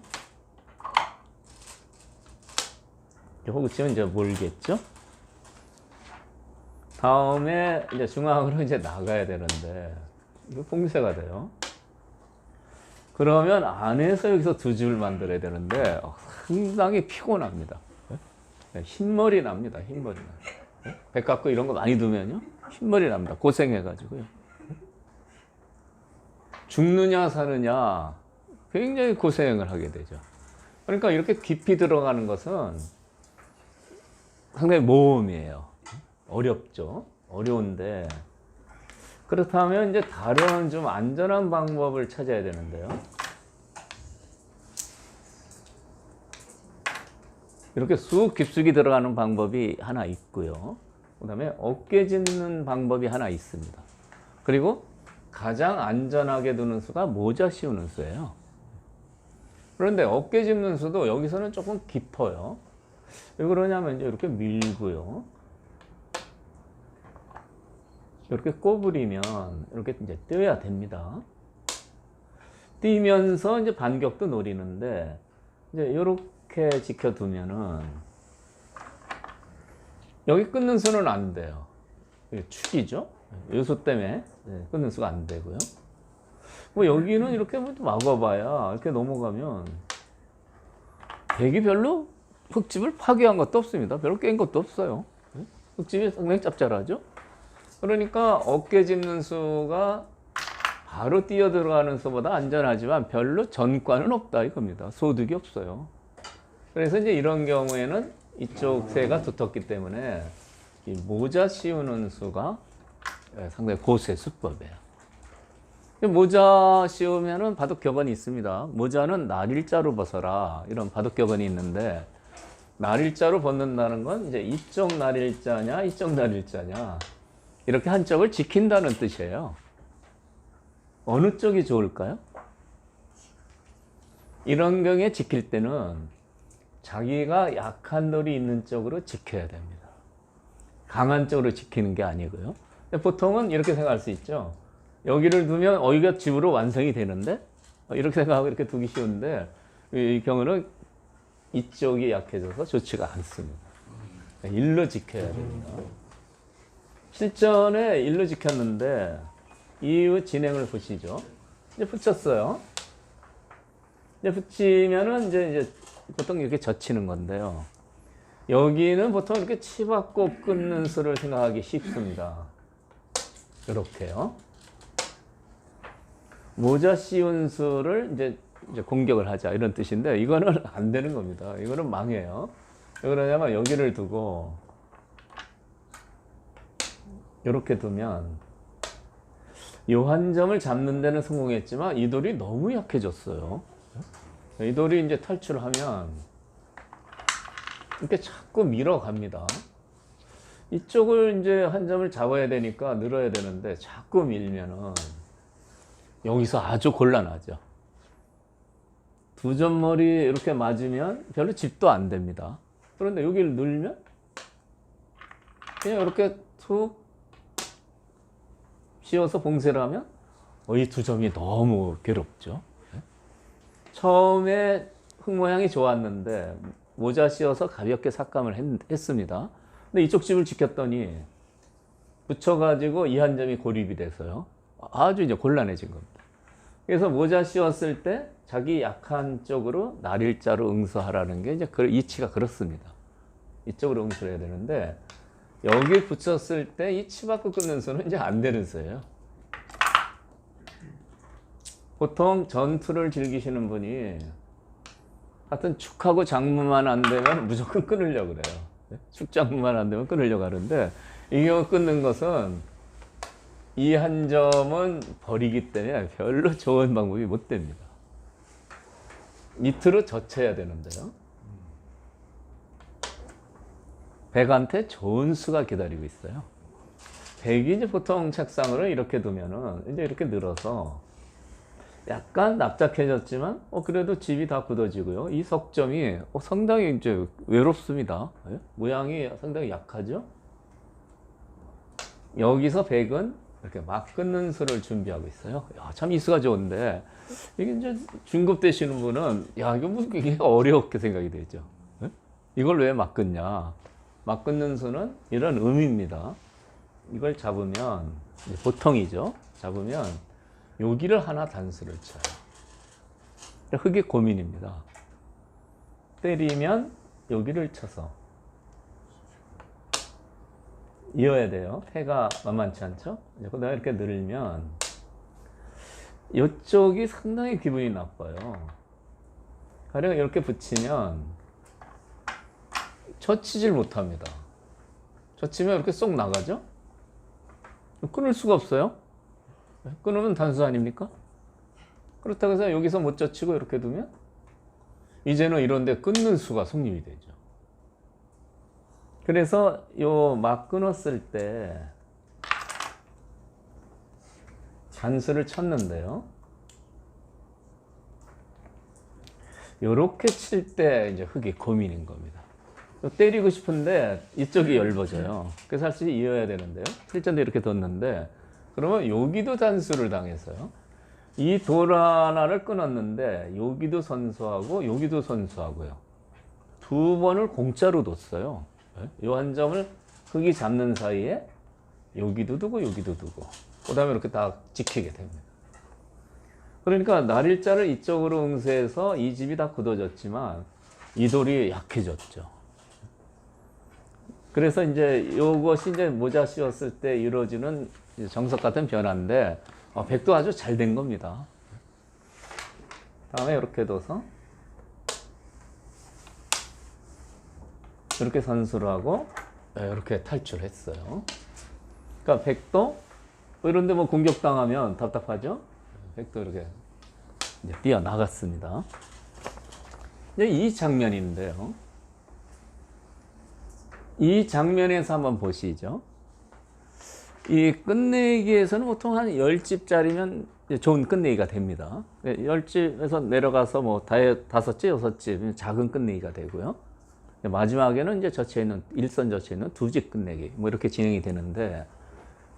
호구치면 이제 몰겠죠? 다음에 이제 중앙으로 이제 나가야 되는데 이거 봉쇄가 돼요. 그러면 안에서 여기서 두 집을 만들어야 되는데 상당히 피곤합니다. 흰머리 납니다. 흰머리 나요. 배 깎고 이런 거 많이 두면요 흰머리 납니다. 고생해가지고요. 죽느냐 사느냐 굉장히 고생을 하게 되죠. 그러니까 이렇게 깊이 들어가는 것은 상당히 모험이에요. 어렵죠. 어려운데 그렇다면 이제 다른 좀 안전한 방법을 찾아야 되는데요. 이렇게 쑥 깊숙이 들어가는 방법이 하나 있고요. 그 다음에 어깨 짚는 방법이 하나 있습니다. 그리고 가장 안전하게 두는 수가 모자 씌우는 수예요. 그런데 어깨 짚는 수도 여기서는 조금 깊어요. 왜 그러냐면 이제 이렇게 밀고요. 이렇게 꼬부리면 이렇게 이제 떼야 됩니다. 뛰면서 이제 반격도 노리는데 이제 이렇게 지켜두면은 여기 끊는 수는 안 돼요. 이게 축이죠. 요소 때문에 끊는 수가 안 되고요. 뭐 여기는 이렇게 막아봐야 이렇게 넘어가면 백이 별로 흙집을 파괴한 것도 없습니다. 별로 깬 것도 없어요. 흙집이 상당히 짭짤하죠. 그러니까 어깨 짚는 수가 바로 뛰어 들어가는 수보다 안전하지만 별로 전과는 없다 이겁니다. 소득이 없어요. 그래서 이제 이런 경우에는 이쪽 새가 두텁기 때문에 이 모자 씌우는 수가 상당히 고수의 수법이에요. 모자 씌우면은 바둑격언이 있습니다. 모자는 날일자로 벗어라 이런 바둑격언이 있는데 날일자로 벗는다는 건 이제 이쪽 날일자냐 이쪽 날일자냐 이렇게 한쪽을 지킨다는 뜻이에요. 어느 쪽이 좋을까요? 이런 경우에 지킬 때는 자기가 약한 돌이 있는 쪽으로 지켜야 됩니다. 강한 쪽으로 지키는 게 아니고요. 보통은 이렇게 생각할 수 있죠. 여기를 두면 여기가 집으로 완성이 되는데 이렇게 생각하고 이렇게 두기 쉬운데 이 경우는 이쪽이 약해져서 좋지가 않습니다. 일로 지켜야 됩니다. 실전에 일로 지켰는데 이후 진행을 보시죠. 이제 붙였어요. 이제 붙이면은 이제 보통 이렇게 젖히는 건데요. 여기는 보통 이렇게 치받고 끊는 수를 생각하기 쉽습니다. 이렇게요. 모자 씌운 수를 이제 공격을 하자 이런 뜻인데 이거는 안 되는 겁니다. 이거는 망해요. 왜 그러냐면 여기를 두고 이렇게 두면 이 한 점을 잡는 데는 성공했지만 이 돌이 너무 약해졌어요. 이 돌이 이제 탈출하면 이렇게 자꾸 밀어갑니다. 이쪽을 이제 한 점을 잡아야 되니까 늘어야 되는데 자꾸 밀면은 여기서 아주 곤란하죠. 두 점머리 이렇게 맞으면 별로 집도 안 됩니다. 그런데 여기를 늘면 그냥 이렇게 툭 씌워서 봉쇄를 하면 이 두 점이 너무 괴롭죠. 처음에 흙 모양이 좋았는데 모자 씌워서 가볍게 삭감을 했습니다. 근데 이쪽 집을 지켰더니 붙여가지고 이 한 점이 고립이 돼서요. 아주 이제 곤란해진 겁니다. 그래서 모자 씌웠을 때 자기 약한 쪽으로 날일자로 응수하라는 게 이제 이치가 그렇습니다. 이쪽으로 응수를 해야 되는데 여기 붙였을 때 이 치받고 끊는 수는 이제 안 되는 수예요. 보통 전투를 즐기시는 분이 하여튼 축하고 장무만 안 되면 무조건 끊으려고 그래요. 축장무만 안 되면 끊으려고 하는데 이 경우 끊는 것은 이 한 점은 버리기 때문에 별로 좋은 방법이 못 됩니다. 밑으로 젖혀야 되는데요. 백한테 좋은 수가 기다리고 있어요. 백이 이제 보통 책상으로 이렇게 두면은 이제 이렇게 늘어서 약간 납작해졌지만 그래도 집이 다 굳어지고요. 이 석점이 상당히 이제 외롭습니다. 모양이 상당히 약하죠. 여기서 백은 이렇게 막 끊는 수를 준비하고 있어요. 야, 참 이 수가 좋은데 이게 이제 중급 되시는 분은 야 이거 무슨 이게 어렵게 생각이 되죠. 이걸 왜 막 끊냐? 막 끊는 수는 이런 의미입니다. 이걸 잡으면 보통이죠. 잡으면 여기를 하나 단수를 쳐요. 흙이 고민입니다. 때리면 여기를 쳐서 이어야 돼요. 패가 만만치 않죠? 내가 이렇게 늘면 이쪽이 상당히 기분이 나빠요. 가령 이렇게 붙이면 젖히질 못합니다. 젖히면 이렇게 쏙 나가죠? 끊을 수가 없어요. 끊으면 단수 아닙니까? 그렇다고 해서 여기서 못 젖히고 이렇게 두면 이제는 이런데 끊는 수가 성립이 되죠. 그래서 요 막 끊었을 때 단수를 쳤는데요. 요렇게 칠 때 이제 흙이 고민인 겁니다. 때리고 싶은데 이쪽이 얇아져요. 그래서 사실 이어야 되는데요. 실전도 이렇게 뒀는데 그러면 여기도 단수를 당해서요. 이 돌 하나를 끊었는데 여기도 선수하고 여기도 선수하고요. 두 번을 공짜로 뒀어요. 이 한 점을 흙이 잡는 사이에 여기도 두고 여기도 두고 그 다음에 이렇게 다 지키게 됩니다. 그러니까 날일자를 이쪽으로 응수해서 이 집이 다 굳어졌지만 이 돌이 약해졌죠. 그래서 이제 이것이 이제 모자 씌웠을 때 이루어지는 정석 같은 변화인데 백도 아주 잘 된 겁니다. 다음에 이렇게 둬서 이렇게 선수를 하고 이렇게 탈출했어요. 그러니까 백도 이런데 뭐 공격당하면 답답하죠. 백도 이렇게 이제 뛰어나갔습니다. 이제 이 장면인데요. 이 장면에서 한번 보시죠. 이 끝내기에서는 보통 한 10집짜리면 좋은 끝내기가 됩니다. 10집에서 내려가서 뭐 5집, 6집 작은 끝내기가 되고요. 마지막에는 이제 젖혀있는, 일선 젖혀있는 2집 끝내기 뭐 이렇게 진행이 되는데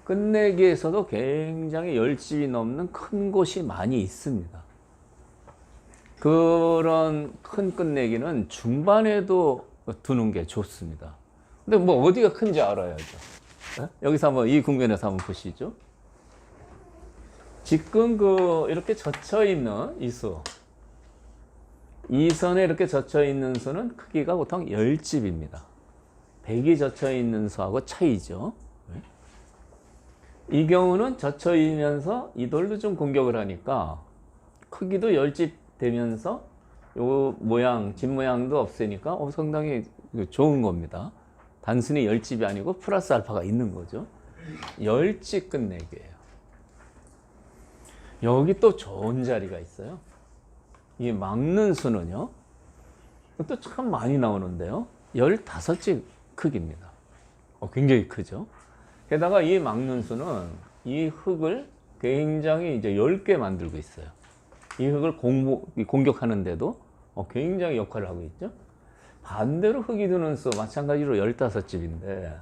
끝내기에서도 굉장히 10집이 넘는 큰 곳이 많이 있습니다. 그런 큰 끝내기는 중반에도 두는 게 좋습니다. 근데 뭐 어디가 큰지 알아야죠. 여기서 한번 이 국면에서 한번 보시죠. 지금 이렇게 젖혀 있는 이 수, 이 선에 이렇게 젖혀 있는 수는 크기가 보통 10집입니다. 100이 젖혀 있는 수하고 차이죠. 이 경우는 젖혀 있면서 이 돌도 좀 공격을 하니까 크기도 10집 되면서 요 모양, 집 모양도 없으니까 상당히 좋은 겁니다. 단순히 10집이 아니고 플러스 알파가 있는 거죠. 10집 끝내기예요. 여기 또 좋은 자리가 있어요. 이 막는 수는요. 또 참 많이 나오는데요. 15집 크기입니다. 굉장히 크죠. 게다가 이 막는 수는 이 흙을 굉장히 이제 10개 만들고 있어요. 이 흙을 공격하는데도 굉장히 역할을 하고 있죠. 반대로 흙이 드는 수 마찬가지로 15집인데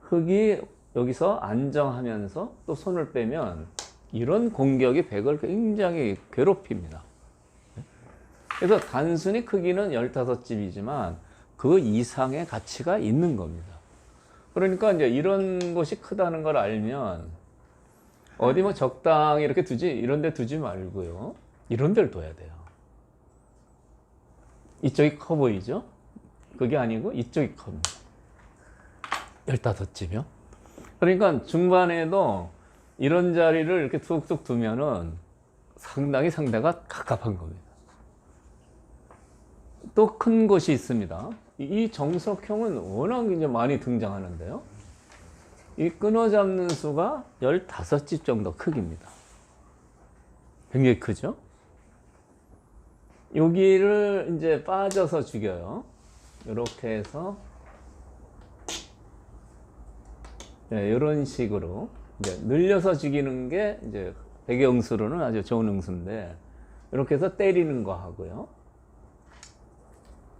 흙이 여기서 안정하면서 또 손을 빼면 이런 공격이 백을 굉장히 괴롭힙니다. 그래서 단순히 크기는 15집이지만 그 이상의 가치가 있는 겁니다. 그러니까 이제 이런 것이 크다는 걸 알면 어디 뭐 적당히 이렇게 두지 이런 데 두지 말고요. 이런 데를 둬야 돼요. 이쪽이 커 보이죠? 그게 아니고 이쪽이 큽니다. 15집이요. 그러니까 중반에도 이런 자리를 이렇게 툭툭 두면은 상당히 상대가 갑갑한 겁니다. 또 큰 곳이 있습니다. 이 정석형은 워낙 이제 많이 등장하는데요. 이 끊어 잡는 수가 15집 정도 크기입니다. 굉장히 크죠? 여기를 이제 빠져서 죽여요. 이렇게 해서 네, 이런 식으로 이제 늘려서 죽이는 게 이제 백영수로는 아주 좋은 응수인데, 이렇게 해서 때리는 거 하고요.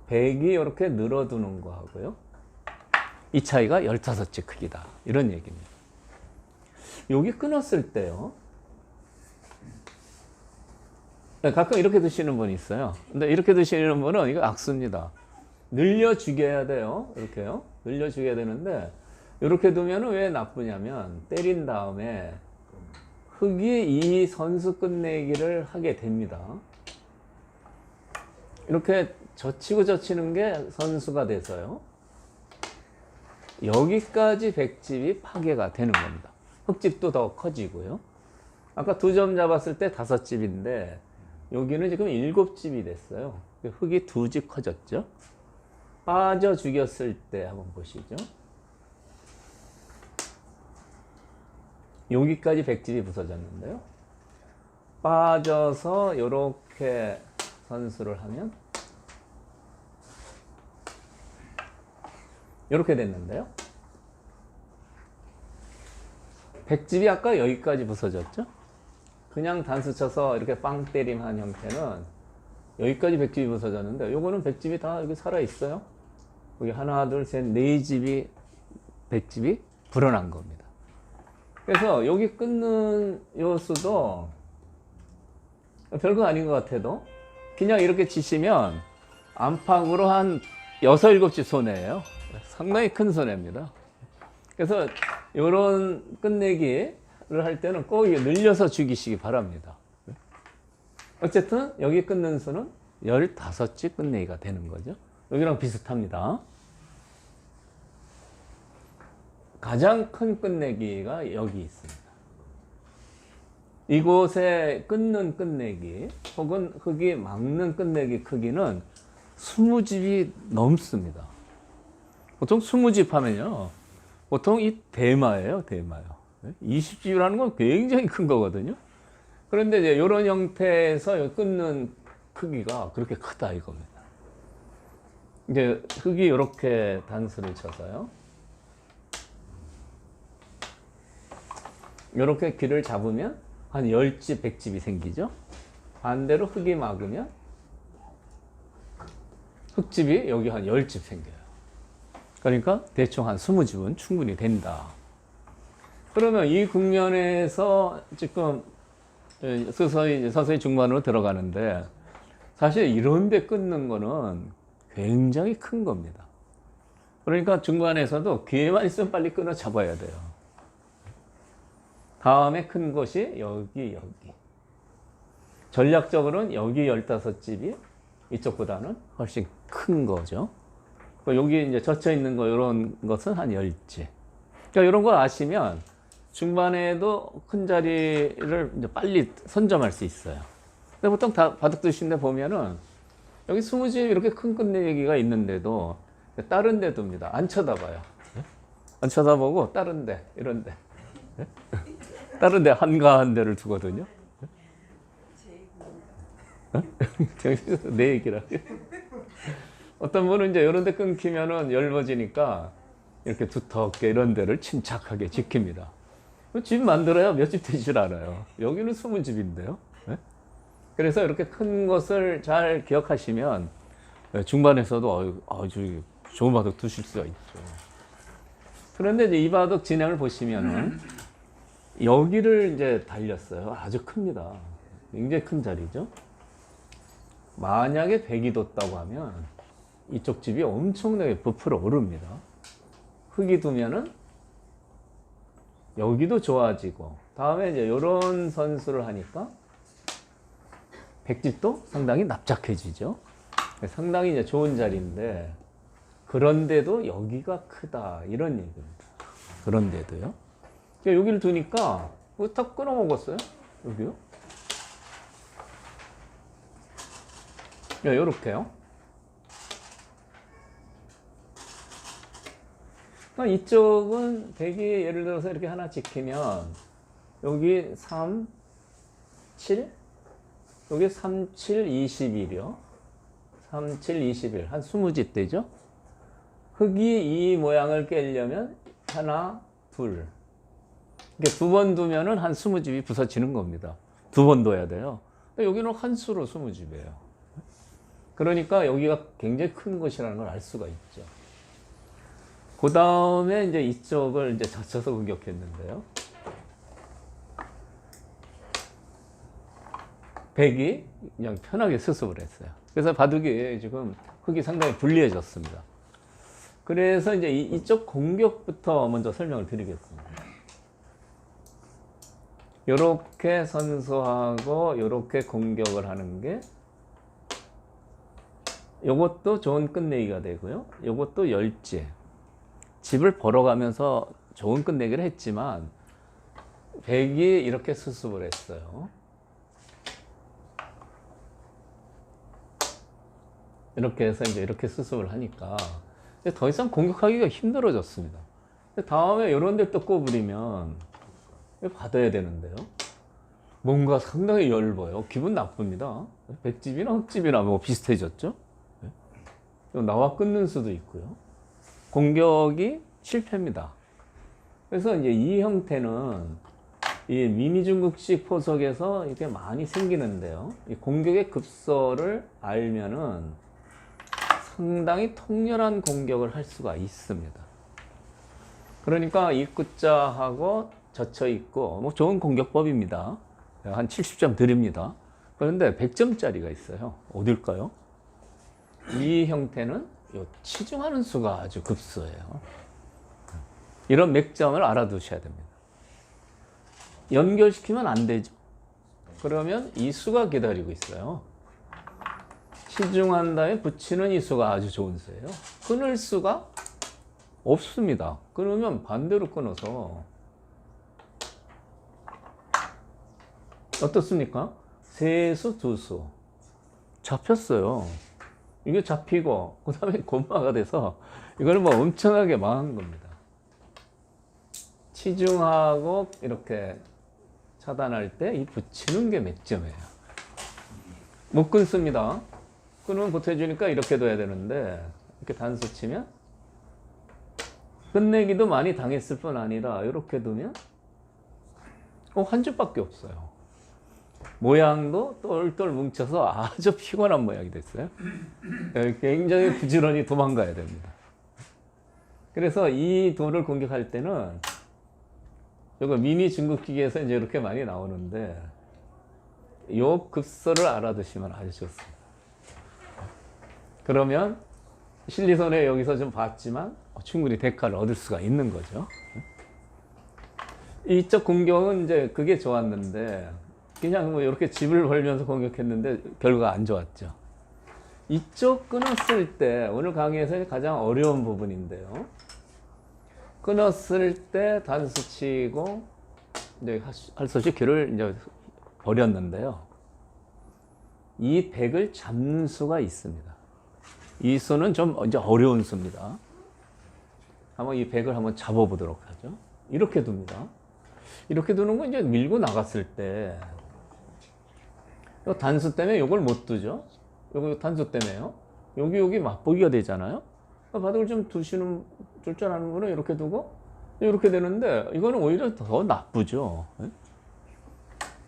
백이 이렇게 늘어두는 거 하고요. 이 차이가 15집 크기다. 이런 얘기입니다. 여기 끊었을 때요. 가끔 이렇게 드시는 분이 있어요. 근데 이렇게 드시는 분은 이거 악수입니다. 늘려 죽여야 돼요. 이렇게요. 늘려 죽여야 되는데, 이렇게 두면 왜 나쁘냐면, 때린 다음에 흑이 이 선수 끝내기를 하게 됩니다. 이렇게 젖히고 젖히는 게 선수가 돼서요. 여기까지 백집이 파괴가 되는 겁니다. 흑집도 더 커지고요. 아까 2점 잡았을 때 5집인데, 여기는 지금 7집이 됐어요. 흑이 2집 커졌죠. 빠져 죽였을 때 한번 보시죠. 여기까지 백집이 부서졌는데요. 빠져서 이렇게 선수를 하면 이렇게 됐는데요. 백집이 아까 여기까지 부서졌죠. 그냥 단수 쳐서 이렇게 빵 때림한 형태는 여기까지 백집이 부서졌는데, 요거는 백집이 다 여기 살아있어요. 여기 하나, 둘, 셋, 4집이 백집이 불어난 겁니다. 그래서 여기 끊는 요 수도 별거 아닌 것 같아도 그냥 이렇게 치시면 안팎으로 한 6, 7집 손해예요. 상당히 큰 손해입니다. 그래서 이런 끝내기를 할 때는 꼭 늘려서 죽이시기 바랍니다. 어쨌든 여기 끊는 수는 15집 끝내기가 되는 거죠. 여기랑 비슷합니다. 가장 큰 끝내기가 여기 있습니다. 이곳에 끊는 끝내기 혹은 흑이 막는 끝내기 크기는 20집이 넘습니다. 보통 20집 하면요, 보통 이 대마예요, 대마요. 20집이라는 건 굉장히 큰 거거든요. 그런데 이제 이런 형태에서 끊는 크기가 그렇게 크다 이겁니다. 이제 흑이 이렇게 단수를 쳐서요, 이렇게 귀를 잡으면 한 10집, 100집이 생기죠. 반대로 흑이 막으면 흑집이 여기 한 10집 생겨요. 그러니까 대충 한 20집은 충분히 된다. 그러면 이 국면에서 지금 서서히 중반으로 들어가는데, 사실 이런 데 끊는 거는 굉장히 큰 겁니다. 그러니까 중반에서도 기회만 있으면 빨리 끊어 잡아야 돼요. 다음에 큰 것이 여기. 전략적으로는 여기 15집이 이쪽보다는 훨씬 큰 거죠. 여기 이제 젖혀 있는 거, 이런 것은 한 10집. 그러니까 이런 거 아시면 중반에도 큰 자리를 이제 빨리 선점할 수 있어요. 근데 보통 다 바둑 두신데 보면은 여기 20집 이렇게 큰 끝내기가 있는데도 다른 데 둡니다. 안 쳐다봐요. 안 쳐다보고 다른 데, 이런 데. 다른 데 한가한 데를 두거든요. 내 얘기라. 어떤 분은 이제 이런 데 끊기면은 엷어지니까 이렇게 두텁게 이런 데를 침착하게 지킵니다. 집 만들어야 몇 집 되질 않아요. 여기는 20집인데요. 그래서 이렇게 큰 것을 잘 기억하시면 중반에서도 아주 좋은 바둑 두실 수가 있죠. 그런데 이제 이 바둑 진행을 보시면은 여기를 이제 달렸어요. 아주 큽니다. 굉장히 큰 자리죠. 만약에 100이 뒀다고 하면 이쪽 집이 엄청나게 부풀어 오릅니다. 흑이 두면은 여기도 좋아지고, 다음에 이제 이런 선수를 하니까 백집도 상당히 납작해지죠. 상당히 이제 좋은 자리인데, 그런데도 여기가 크다 이런 얘기입니다. 그런데도요. 그러니까 여기를 두니까 딱 끊어 먹었어요. 여기요. 요렇게요. 그러니까 이쪽은 100이 예를 들어서 이렇게 하나 지키면 여기 3, 7, 여기 3, 7, 21이요. 3, 7, 21. 한 20집 되죠? 흙이 이 모양을 깨려면 하나, 둘. 이렇게 두 번 두면은 한 20집이 부서지는 겁니다. 두 번 둬야 돼요. 여기는 한 수로 20집이에요. 그러니까 여기가 굉장히 큰 곳이라는 걸 알 수가 있죠. 그 다음에 이제 이쪽을 이제 젖혀서 공격했는데요. 100이 그냥 편하게 수습을 했어요. 그래서 바둑이 지금 흙이 상당히 불리해졌습니다. 그래서 이제 이쪽 공격부터 먼저 설명을 드리겠습니다. 요렇게 선수하고 요렇게 공격을 하는 게 요것도 좋은 끝내기가 되고요. 요것도 열지. 집을 벌어가면서 좋은 끝내기를 했지만 100이 이렇게 수습을 했어요. 이렇게 해서 이제 이렇게 수습을 하니까 더 이상 공격하기가 힘들어졌습니다. 다음에 이런 데 또 꼬부리면 받아야 되는데요. 뭔가 상당히 엷어요. 기분 나쁩니다. 백집이나 흑집이나 뭐 비슷해졌죠. 나와 끊는 수도 있고요. 공격이 실패입니다. 그래서 이제 이 형태는 이 미니 중국식 포석에서 이렇게 많이 생기는데요. 이 공격의 급서를 알면은 상당히 통렬한 공격을 할 수가 있습니다. 그러니까 입구자하고 젖혀 있고 뭐 좋은 공격법입니다. 한 70점 드립니다. 그런데 100점짜리가 있어요. 어딜까요? 이 형태는 요 치중하는 수가 아주 급소해요. 이런 맥점을 알아두셔야 됩니다. 연결시키면 안 되죠. 그러면 이 수가 기다리고 있어요. 치중한 다음에 붙이는 이 수가 아주 좋은 수예요. 끊을 수가 없습니다. 그러면 반대로 끊어서 어떻습니까? 세 수, 두 수 잡혔어요. 이게 잡히고 그 다음에 곤마가 돼서 이거는 뭐 엄청나게 망한 겁니다. 치중하고 이렇게 차단할 때 이 붙이는 게 맥점이에요. 못 끊습니다. 끊으면 보태주니까 이렇게 둬야 되는데 이렇게 단수 치면 끝내기도 많이 당했을 뿐 아니라 이렇게 두면 한 줄밖에 없어요. 모양도 똘똘 뭉쳐서 아주 피곤한 모양이 됐어요. 굉장히 부지런히 도망가야 됩니다. 그래서 이 돌을 공격할 때는 이거 미니 중국기계에서 이제 이렇게 많이 나오는데 요 급서를 알아두시면 아주 좋습니다. 그러면 실리손에 여기서 좀 봤지만 충분히 대가를 얻을 수가 있는 거죠. 이쪽 공격은 이제 그게 좋았는데 그냥 뭐 이렇게 집을 벌면서 공격했는데 결과가 안 좋았죠. 이쪽 끊었을 때 오늘 강의에서 가장 어려운 부분인데요. 끊었을 때 단수 치고 이제 할 수 없이 길을 이제 버렸는데요. 이 100을 잡는 수가 있습니다. 이 수는 좀 이제 어려운 수입니다. 한번 이 100을 한번 잡아보도록 하죠. 이렇게 둡니다. 이렇게 두는 건 이제 밀고 나갔을 때 이 단수 때문에 이걸 못 두죠. 이거 단수 때문에요. 여기 맛보기가 되잖아요. 바둑을 좀 두시는 줄 줄 아는 분은 이렇게 두고 이렇게 되는데 이거는 오히려 더 나쁘죠.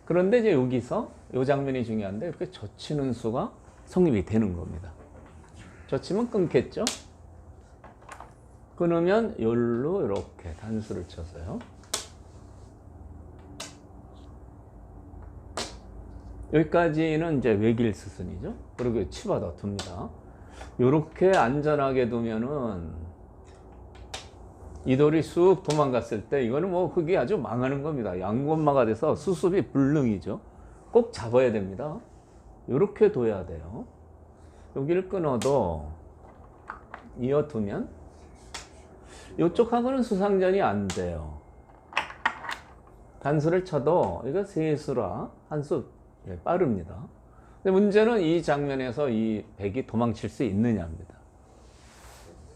그런데 이제 여기서 이 장면이 중요한데 이렇게 젖히는 수가 성립이 되는 겁니다. 젖히면 끊겠죠. 끊으면 여기로 이렇게 단수를 쳐서요. 여기까지는 이제 외길 수순이죠. 그리고 치받아 둡니다. 이렇게 안전하게 두면은 이 돌이 쑥 도망갔을 때 이거는 뭐 흙이 아주 망하는 겁니다. 양곤마가 돼서 수습이 불능이죠. 꼭 잡아야 됩니다. 이렇게 둬야 돼요. 여기를 끊어도 이어두면 이쪽하고는 수상전이 안 돼요. 단수를 쳐도 이거 세수라 한 수 빠릅니다. 근데 문제는 이 장면에서 이 백이 도망칠 수 있느냐입니다.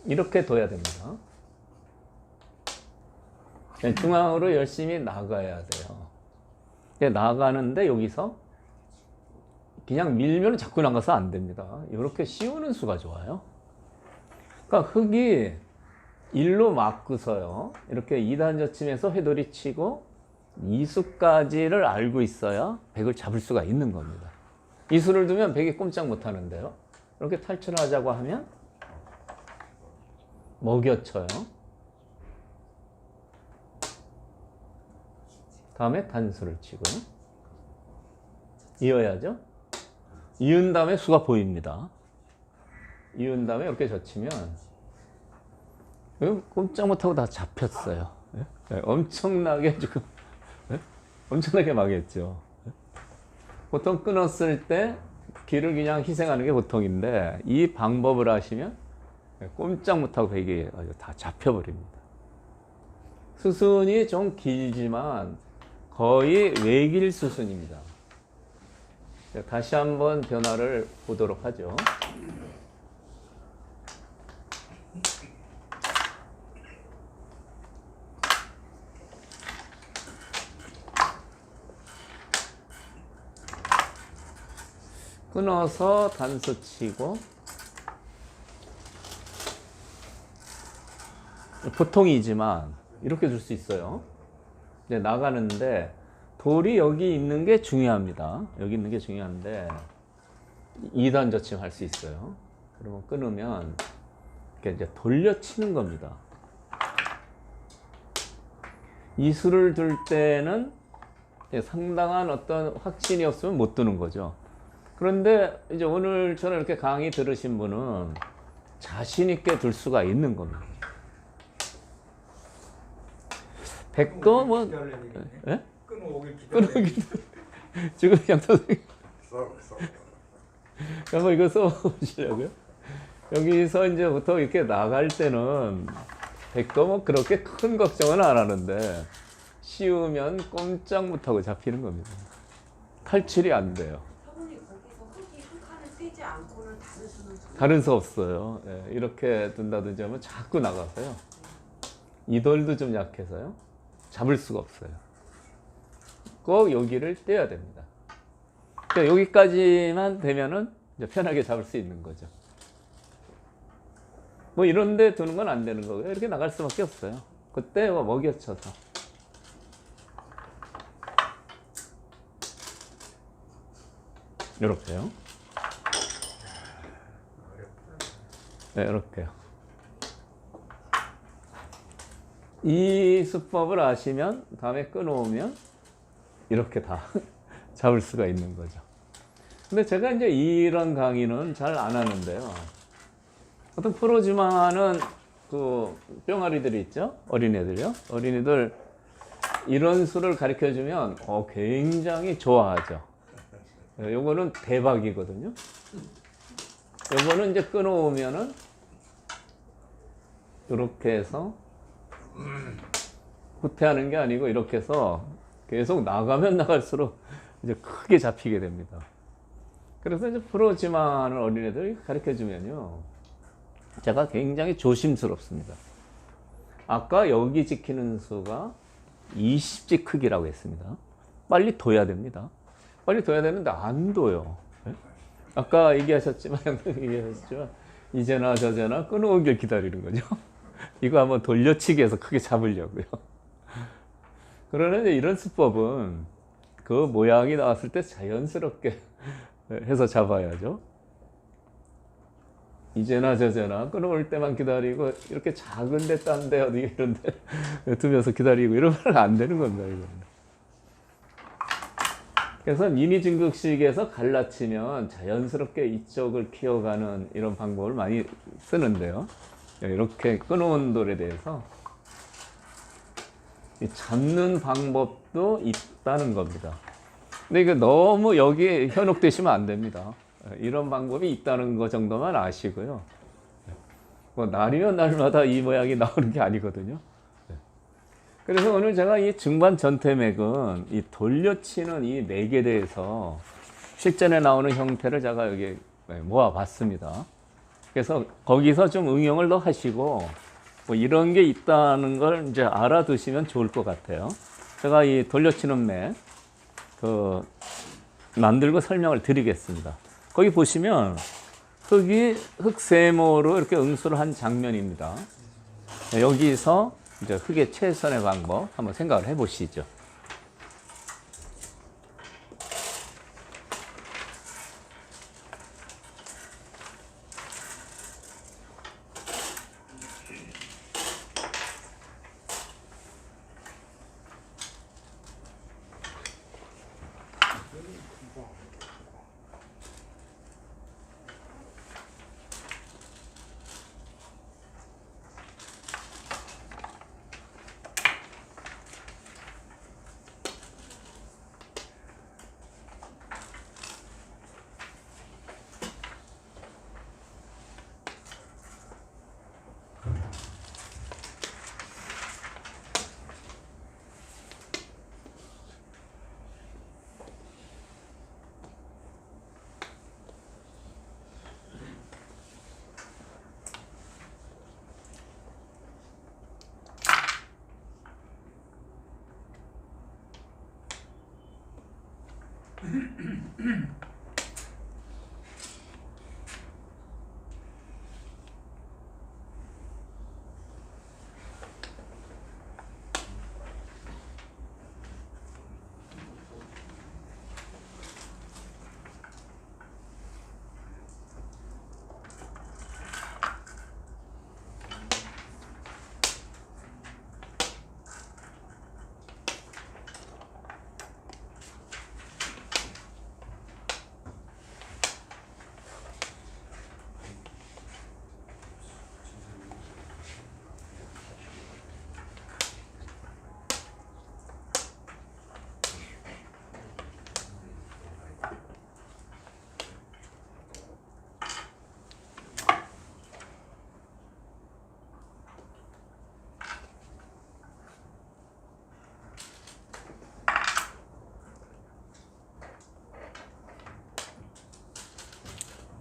이렇게 둬야 됩니다. 중앙으로 열심히 나가야 돼요. 나가는데 여기서 그냥 밀면 자꾸 나가서 안 됩니다. 이렇게 씌우는 수가 좋아요. 그러니까 흙이 일로 막고서요. 이렇게 2단 저침에서 회돌이 치고 이 수까지를 알고 있어야 백을 잡을 수가 있는 겁니다. 이 수를 두면 백이 꼼짝 못 하는데요. 이렇게 탈출하자고 하면 먹여쳐요. 다음에 단수를 치고 이어야죠. 이은 다음에 수가 보입니다. 이은 다음에 이렇게 젖히면 꼼짝 못하고 다 잡혔어요. 엄청나게 지금 엄청나게 망했죠. 보통 끊었을 때 길을 그냥 희생하는 게 보통인데 이 방법을 하시면 꼼짝 못하고 백이 다 잡혀버립니다. 수순이 좀 길지만 거의 외길 수순입니다. 다시 한번 변화를 보도록 하죠. 끊어서 단수 치고 보통이지만 이렇게 줄 수 있어요. 이제 나가는데 돌이 여기 있는 게 중요합니다. 여기 있는 게 중요한데 2단 저침 할 수 있어요. 그러면 끊으면 이렇게 이제 돌려치는 겁니다. 이 수를 둘 때는 상당한 어떤 확신이 없으면 못 두는 거죠. 그런데 이제 오늘처럼 이렇게 강의 들으신 분은 자신 있게 둘 수가 있는 겁니다. 백도 뭐 예? 끊어오길 지금 양선생님 한번 이거 써보시려고요? 여기서 이제 보통 이렇게 나갈 때는 백도 뭐 그렇게 큰 걱정은 안 하는데 씌우면 꼼짝 못하고 잡히는 겁니다. 탈출이 안 돼요. 다른 수 없어요. 예, 이렇게 둔다든지 하면 자꾸 나가서요. 이 돌도 좀 약해서요. 잡을 수가 없어요. 꼭 여기를 떼야 됩니다. 그러니까 여기까지만 되면은 이제 편하게 잡을 수 있는 거죠. 뭐 이런 데 두는 건 안 되는 거고요. 이렇게 나갈 수밖에 없어요. 그때 뭐 먹여쳐서. 이렇게요. 네, 이렇게요. 이 수법을 아시면 다음에 끊어오면 이렇게 다 잡을 수가 있는 거죠. 근데 제가 이제 이런 강의는 잘 안 하는데요. 어떤 프로지만은 그 뿅아리들이 있죠? 어린애들이요. 어린이들 이런 수를 가르쳐 주면 굉장히 좋아하죠. 요거는 대박이거든요. 요거는 이제 끊어오면은 이렇게 해서 후퇴하는 게 아니고 이렇게 해서 계속 나가면 나갈수록 이제 크게 잡히게 됩니다. 그래서 이제 프로지만을 어린애들 가르쳐 주면요. 제가 굉장히 조심스럽습니다. 아까 여기 지키는 수가 20지 크기라고 했습니다. 빨리 둬야 됩니다. 빨리 둬야 되는데 안 둬요. 아까 얘기하셨지만 이제나 저제나 끊어오길 기다리는 거죠. 이거 한번 돌려치기 해서 크게 잡으려고요. 그러나 이런 수법은 그 모양이 나왔을 때 자연스럽게 해서 잡아야죠. 이제나 저제나 끊어올 때만 기다리고 이렇게 작은데 딴데 어디 이런데 두면서 기다리고 이러면 안 되는 겁니다. 이거는. 그래서 미니 증극식에서 갈라치면 자연스럽게 이쪽을 키워가는 이런 방법을 많이 쓰는데요. 이렇게 끊어온 돌에 대해서 잡는 방법도 있다는 겁니다. 근데 이거 너무 여기에 현혹되시면 안 됩니다. 이런 방법이 있다는 것 정도만 아시고요. 뭐 날이면 날마다 이 모양이 나오는 게 아니거든요. 그래서 오늘 제가 이 증반 전태맥은 이 돌려치는 이 맥에 대해서 실전에 나오는 형태를 제가 여기 모아봤습니다. 그래서 거기서 좀 응용을 더 하시고 뭐 이런 게 있다는 걸 이제 알아두시면 좋을 것 같아요. 제가 이 돌려치는 맥 만들고 설명을 드리겠습니다. 거기 보시면 흙이 흙세모로 이렇게 응수를 한 장면입니다. 여기서 이제 흙의 최선의 방법 한번 생각을 해보시죠.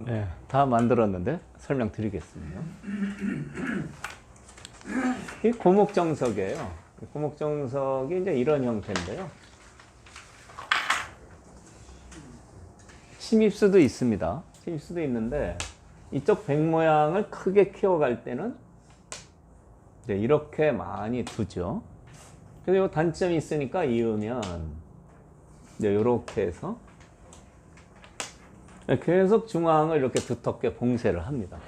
네, 다 만들었는데 설명드리겠습니다. 이 고목정석이에요. 고목정석이 이제 이런 형태인데요. 침입수도 있습니다. 침입수도 있는데 이쪽 백 모양을 크게 키워갈 때는 이제 이렇게 많이 두죠. 근데 이 단점이 있으니까 이으면 이제 이렇게 해서 계속 중앙을 이렇게 두텁게 봉쇄를 합니다.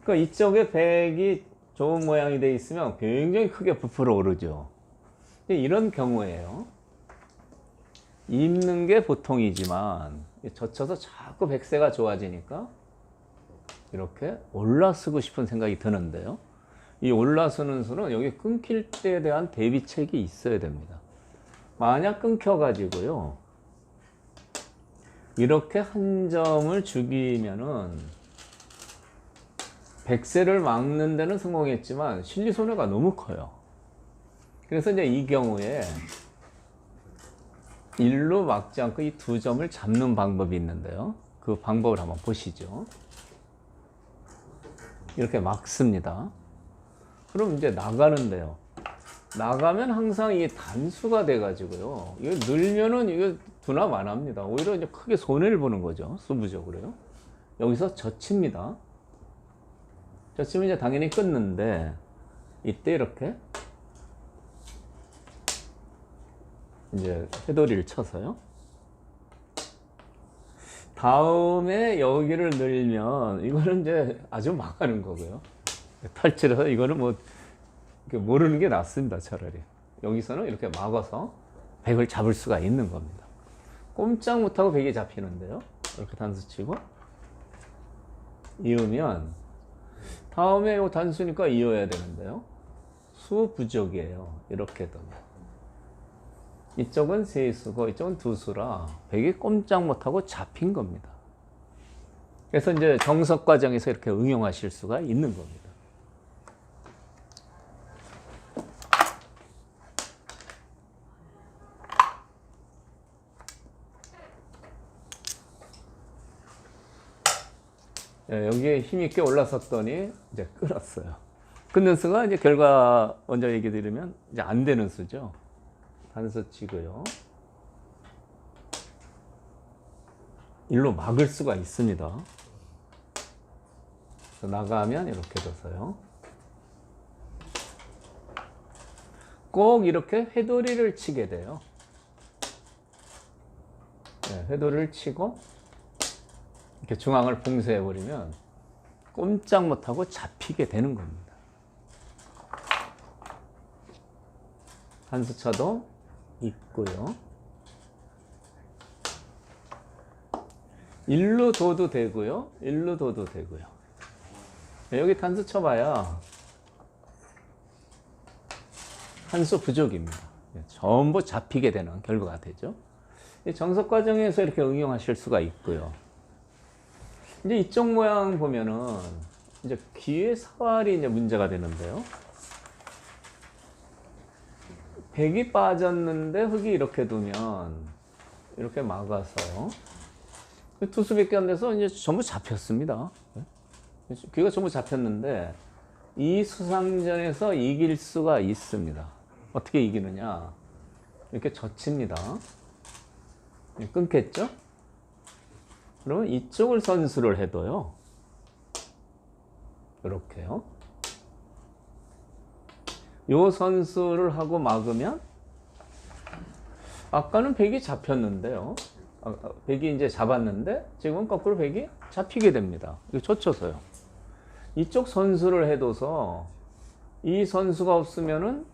그러니까 이쪽에 백이 좋은 모양이 돼 있으면 굉장히 크게 부풀어 오르죠. 이런 경우에요. 입는 게 보통이지만 젖혀서 자꾸 백세가 좋아지니까 이렇게 올라쓰고 싶은 생각이 드는데요. 이 올라서는 수는 여기 끊길 때에 대한 대비책이 있어야 됩니다. 만약 끊겨가지고요. 이렇게 한 점을 죽이면은 백세를 막는 데는 성공했지만 실리 손해가 너무 커요. 그래서 이제 이 경우에 일로 막지 않고 이 두 점을 잡는 방법이 있는데요. 그 방법을 한번 보시죠. 이렇게 막습니다. 그럼 이제 나가는데요. 나가면 항상 이게 단수가 돼가지고요. 이거 늘면은 이거 두납 안 합니다. 오히려 이제 크게 손해를 보는 거죠. 수부적으로요. 여기서 젖힙니다. 젖히면 이제 당연히 끊는데 이때 이렇게 이제 회돌이를 쳐서요. 다음에 여기를 늘면 이거는 이제 아주 막하는 거고요. 탈출해서 이거는 뭐 모르는 게 낫습니다. 차라리 여기서는 이렇게 막아서 백을 잡을 수가 있는 겁니다. 꼼짝 못하고 백이 잡히는데요. 이렇게 단수 치고 이으면 다음에 이 단수니까 이어야 되는데요. 수 부족이에요. 이렇게 되면 이쪽은 세수고 이쪽은 두수라 백이 꼼짝 못하고 잡힌 겁니다. 그래서 이제 정석 과정에서 이렇게 응용하실 수가 있는 겁니다. 여기에 힘있게 올라섰더니 이제 끊었어요. 끊는 수가 이제 결과 먼저 얘기 드리면 이제 안 되는 수죠. 단수 치고요. 일로 막을 수가 있습니다. 나가면 이렇게 둬서요. 꼭 이렇게 회돌이를 치게 돼요. 네, 회돌이를 치고 이렇게 중앙을 봉쇄해버리면 꼼짝 못하고 잡히게 되는 겁니다. 단수차도 있고요. 일로 둬도 되고요. 일로 둬도 되고요. 여기 단수 쳐봐야 한 수 부족입니다. 전부 잡히게 되는 결과가 되죠. 정석 과정에서 이렇게 응용하실 수가 있고요. 이제 이쪽 모양 보면은 이제 귀의 사활이 이제 문제가 되는데요. 백이 빠졌는데 흙이 이렇게 두면 이렇게 막아서 투수밖에 안 돼서 이제 전부 잡혔습니다. 귀가 전부 잡혔는데 이 수상전에서 이길 수가 있습니다. 어떻게 이기느냐? 이렇게 젖힙니다. 끊겠죠? 그러면 이쪽을 선수를 해도요. 이렇게요. 요 선수를 하고 막으면 아까는 백이 잡혔는데요. 백이 이제 잡았는데 지금은 거꾸로 백이 잡히게 됩니다. 이거 젖혀서요. 이쪽 선수를 해둬서 이 선수가 없으면은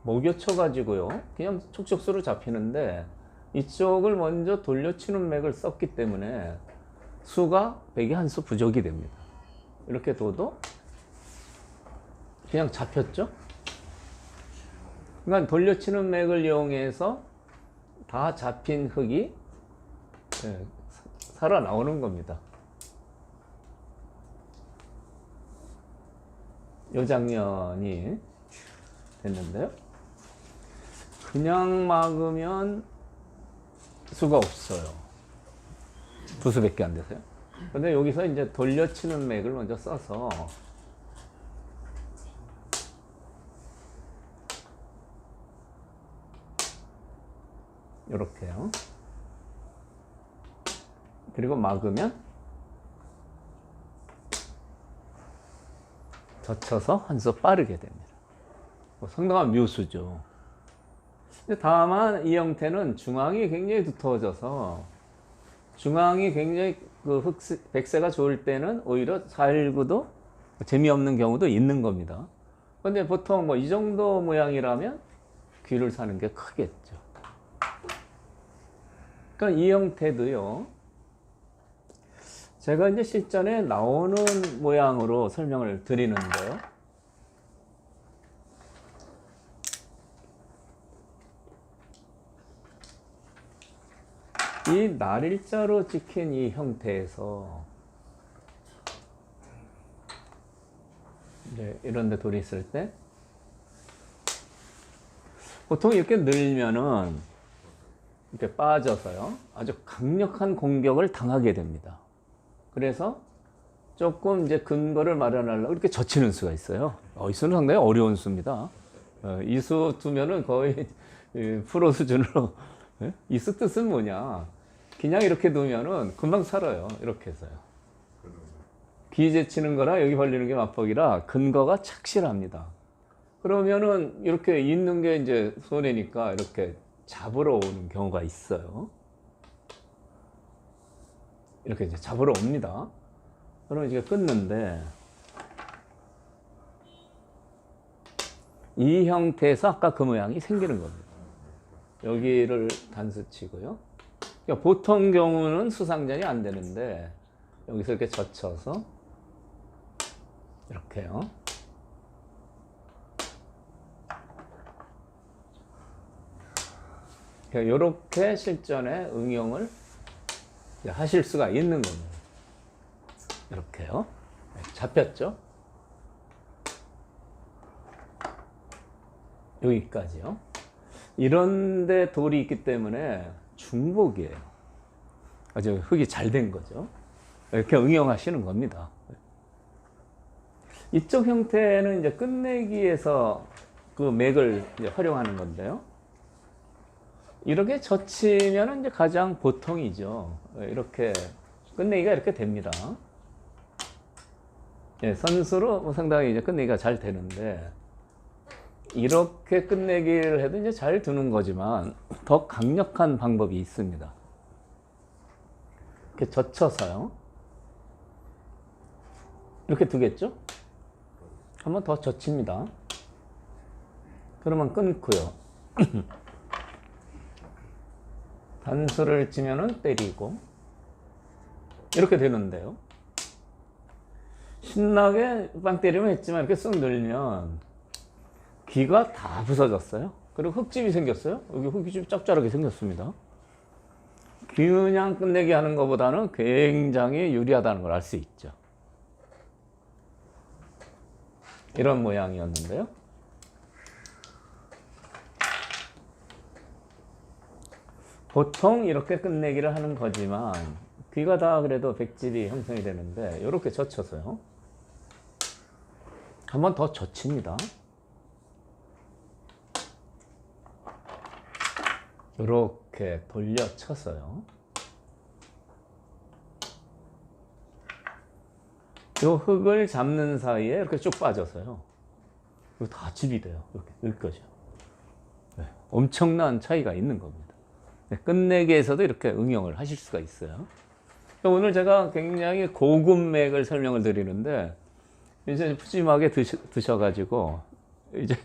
먹여쳐 가지고요. 그냥 촉촉수로 잡히는데 이쪽을 먼저 돌려치는 맥을 썼기 때문에 수가 백이 한 수 부족이 됩니다. 이렇게 둬도 그냥 잡혔죠? 그러니까 돌려치는 맥을 이용해서 다 잡힌 흙이 살아나오는 겁니다. 이 장면이 됐는데요. 그냥 막으면 수가 없어요. 두 수밖에 안 돼서요. 근데 여기서 이제 돌려치는 맥을 먼저 써서 이렇게요. 그리고 막으면 젖혀서 한 수 빠르게 됩니다. 상당한 묘수죠. 근데 다만 이 형태는 중앙이 굉장히 두터워져서 중앙이 굉장히 백세가 좋을 때는 오히려 419도 재미없는 경우도 있는 겁니다. 근데 보통 뭐 이 정도 모양이라면 귀를 사는 게 크겠죠. 그러니까 이 형태도요. 제가 이제 실전에 나오는 모양으로 설명을 드리는데요. 이 날일자로 찍힌 이 형태에서 이제 이런 데 돌이 있을 때 보통 이렇게 늘면은 이렇게 빠져서요. 아주 강력한 공격을 당하게 됩니다. 그래서 조금 이제 근거를 마련하려고 이렇게 젖히는 수가 있어요. 이 수는 상당히 어려운 수입니다. 이 수 두면은 거의 프로 수준으로. 이 수 뜻은 뭐냐? 그냥 이렇게 두면은 금방 살아요. 이렇게 해서요. 귀재 치는 거나 여기 벌리는 게 맞박이라 근거가 착실합니다. 그러면은 이렇게 있는 게 이제 손해니까 이렇게 잡으러 오는 경우가 있어요. 이렇게 이제 잡으러 옵니다. 그러면 이제 끊는데 이 형태에서 아까 그 모양이 생기는 겁니다. 여기를 단수 치고요. 그러니까 보통 경우는 수상전이 안 되는데 여기서 이렇게 젖혀서 이렇게요. 이렇게 실전에 응용을 하실 수가 있는 겁니다. 이렇게요. 잡혔죠? 여기까지요. 이런데 돌이 있기 때문에 중복이에요. 아주 흙이 잘 된 거죠. 이렇게 응용하시는 겁니다. 이쪽 형태는 이제 끝내기에서 그 맥을 이제 활용하는 건데요. 이렇게 젖히면 이제 가장 보통이죠. 이렇게 끝내기가 이렇게 됩니다. 예, 선수로 상당히 이제 끝내기가 잘 되는데, 이렇게 끝내기를 해도 이제 잘 두는 거지만 더 강력한 방법이 있습니다. 이렇게 젖혀서요. 이렇게 두겠죠? 한번 더 젖힙니다. 그러면 끊고요. 단수를 치면은 때리고 이렇게 되는데요. 신나게 빵 때리면 했지만 이렇게 쓱 늘면 귀가 다 부서졌어요. 그리고 흙집이 생겼어요. 여기 흙집이 짭짤하게 생겼습니다. 그냥 끝내기 하는 것보다는 굉장히 유리하다는 걸 알 수 있죠. 이런 모양이었는데요. 보통 이렇게 끝내기를 하는 거지만 귀가 다 그래도 백질이 형성이 되는데 이렇게 젖혀서요. 한 번 더 젖힙니다. 이렇게 돌려쳐서요. 이 흙을 잡는 사이에 이렇게 쭉 빠져서요. 이거 다 집이 돼요. 이렇게 읊거죠. 네, 엄청난 차이가 있는 겁니다. 네, 끝내기에서도 이렇게 응용을 하실 수가 있어요. 오늘 제가 굉장히 고급 맥을 설명을 드리는데 이제 푸짐하게 드셔가지고 이제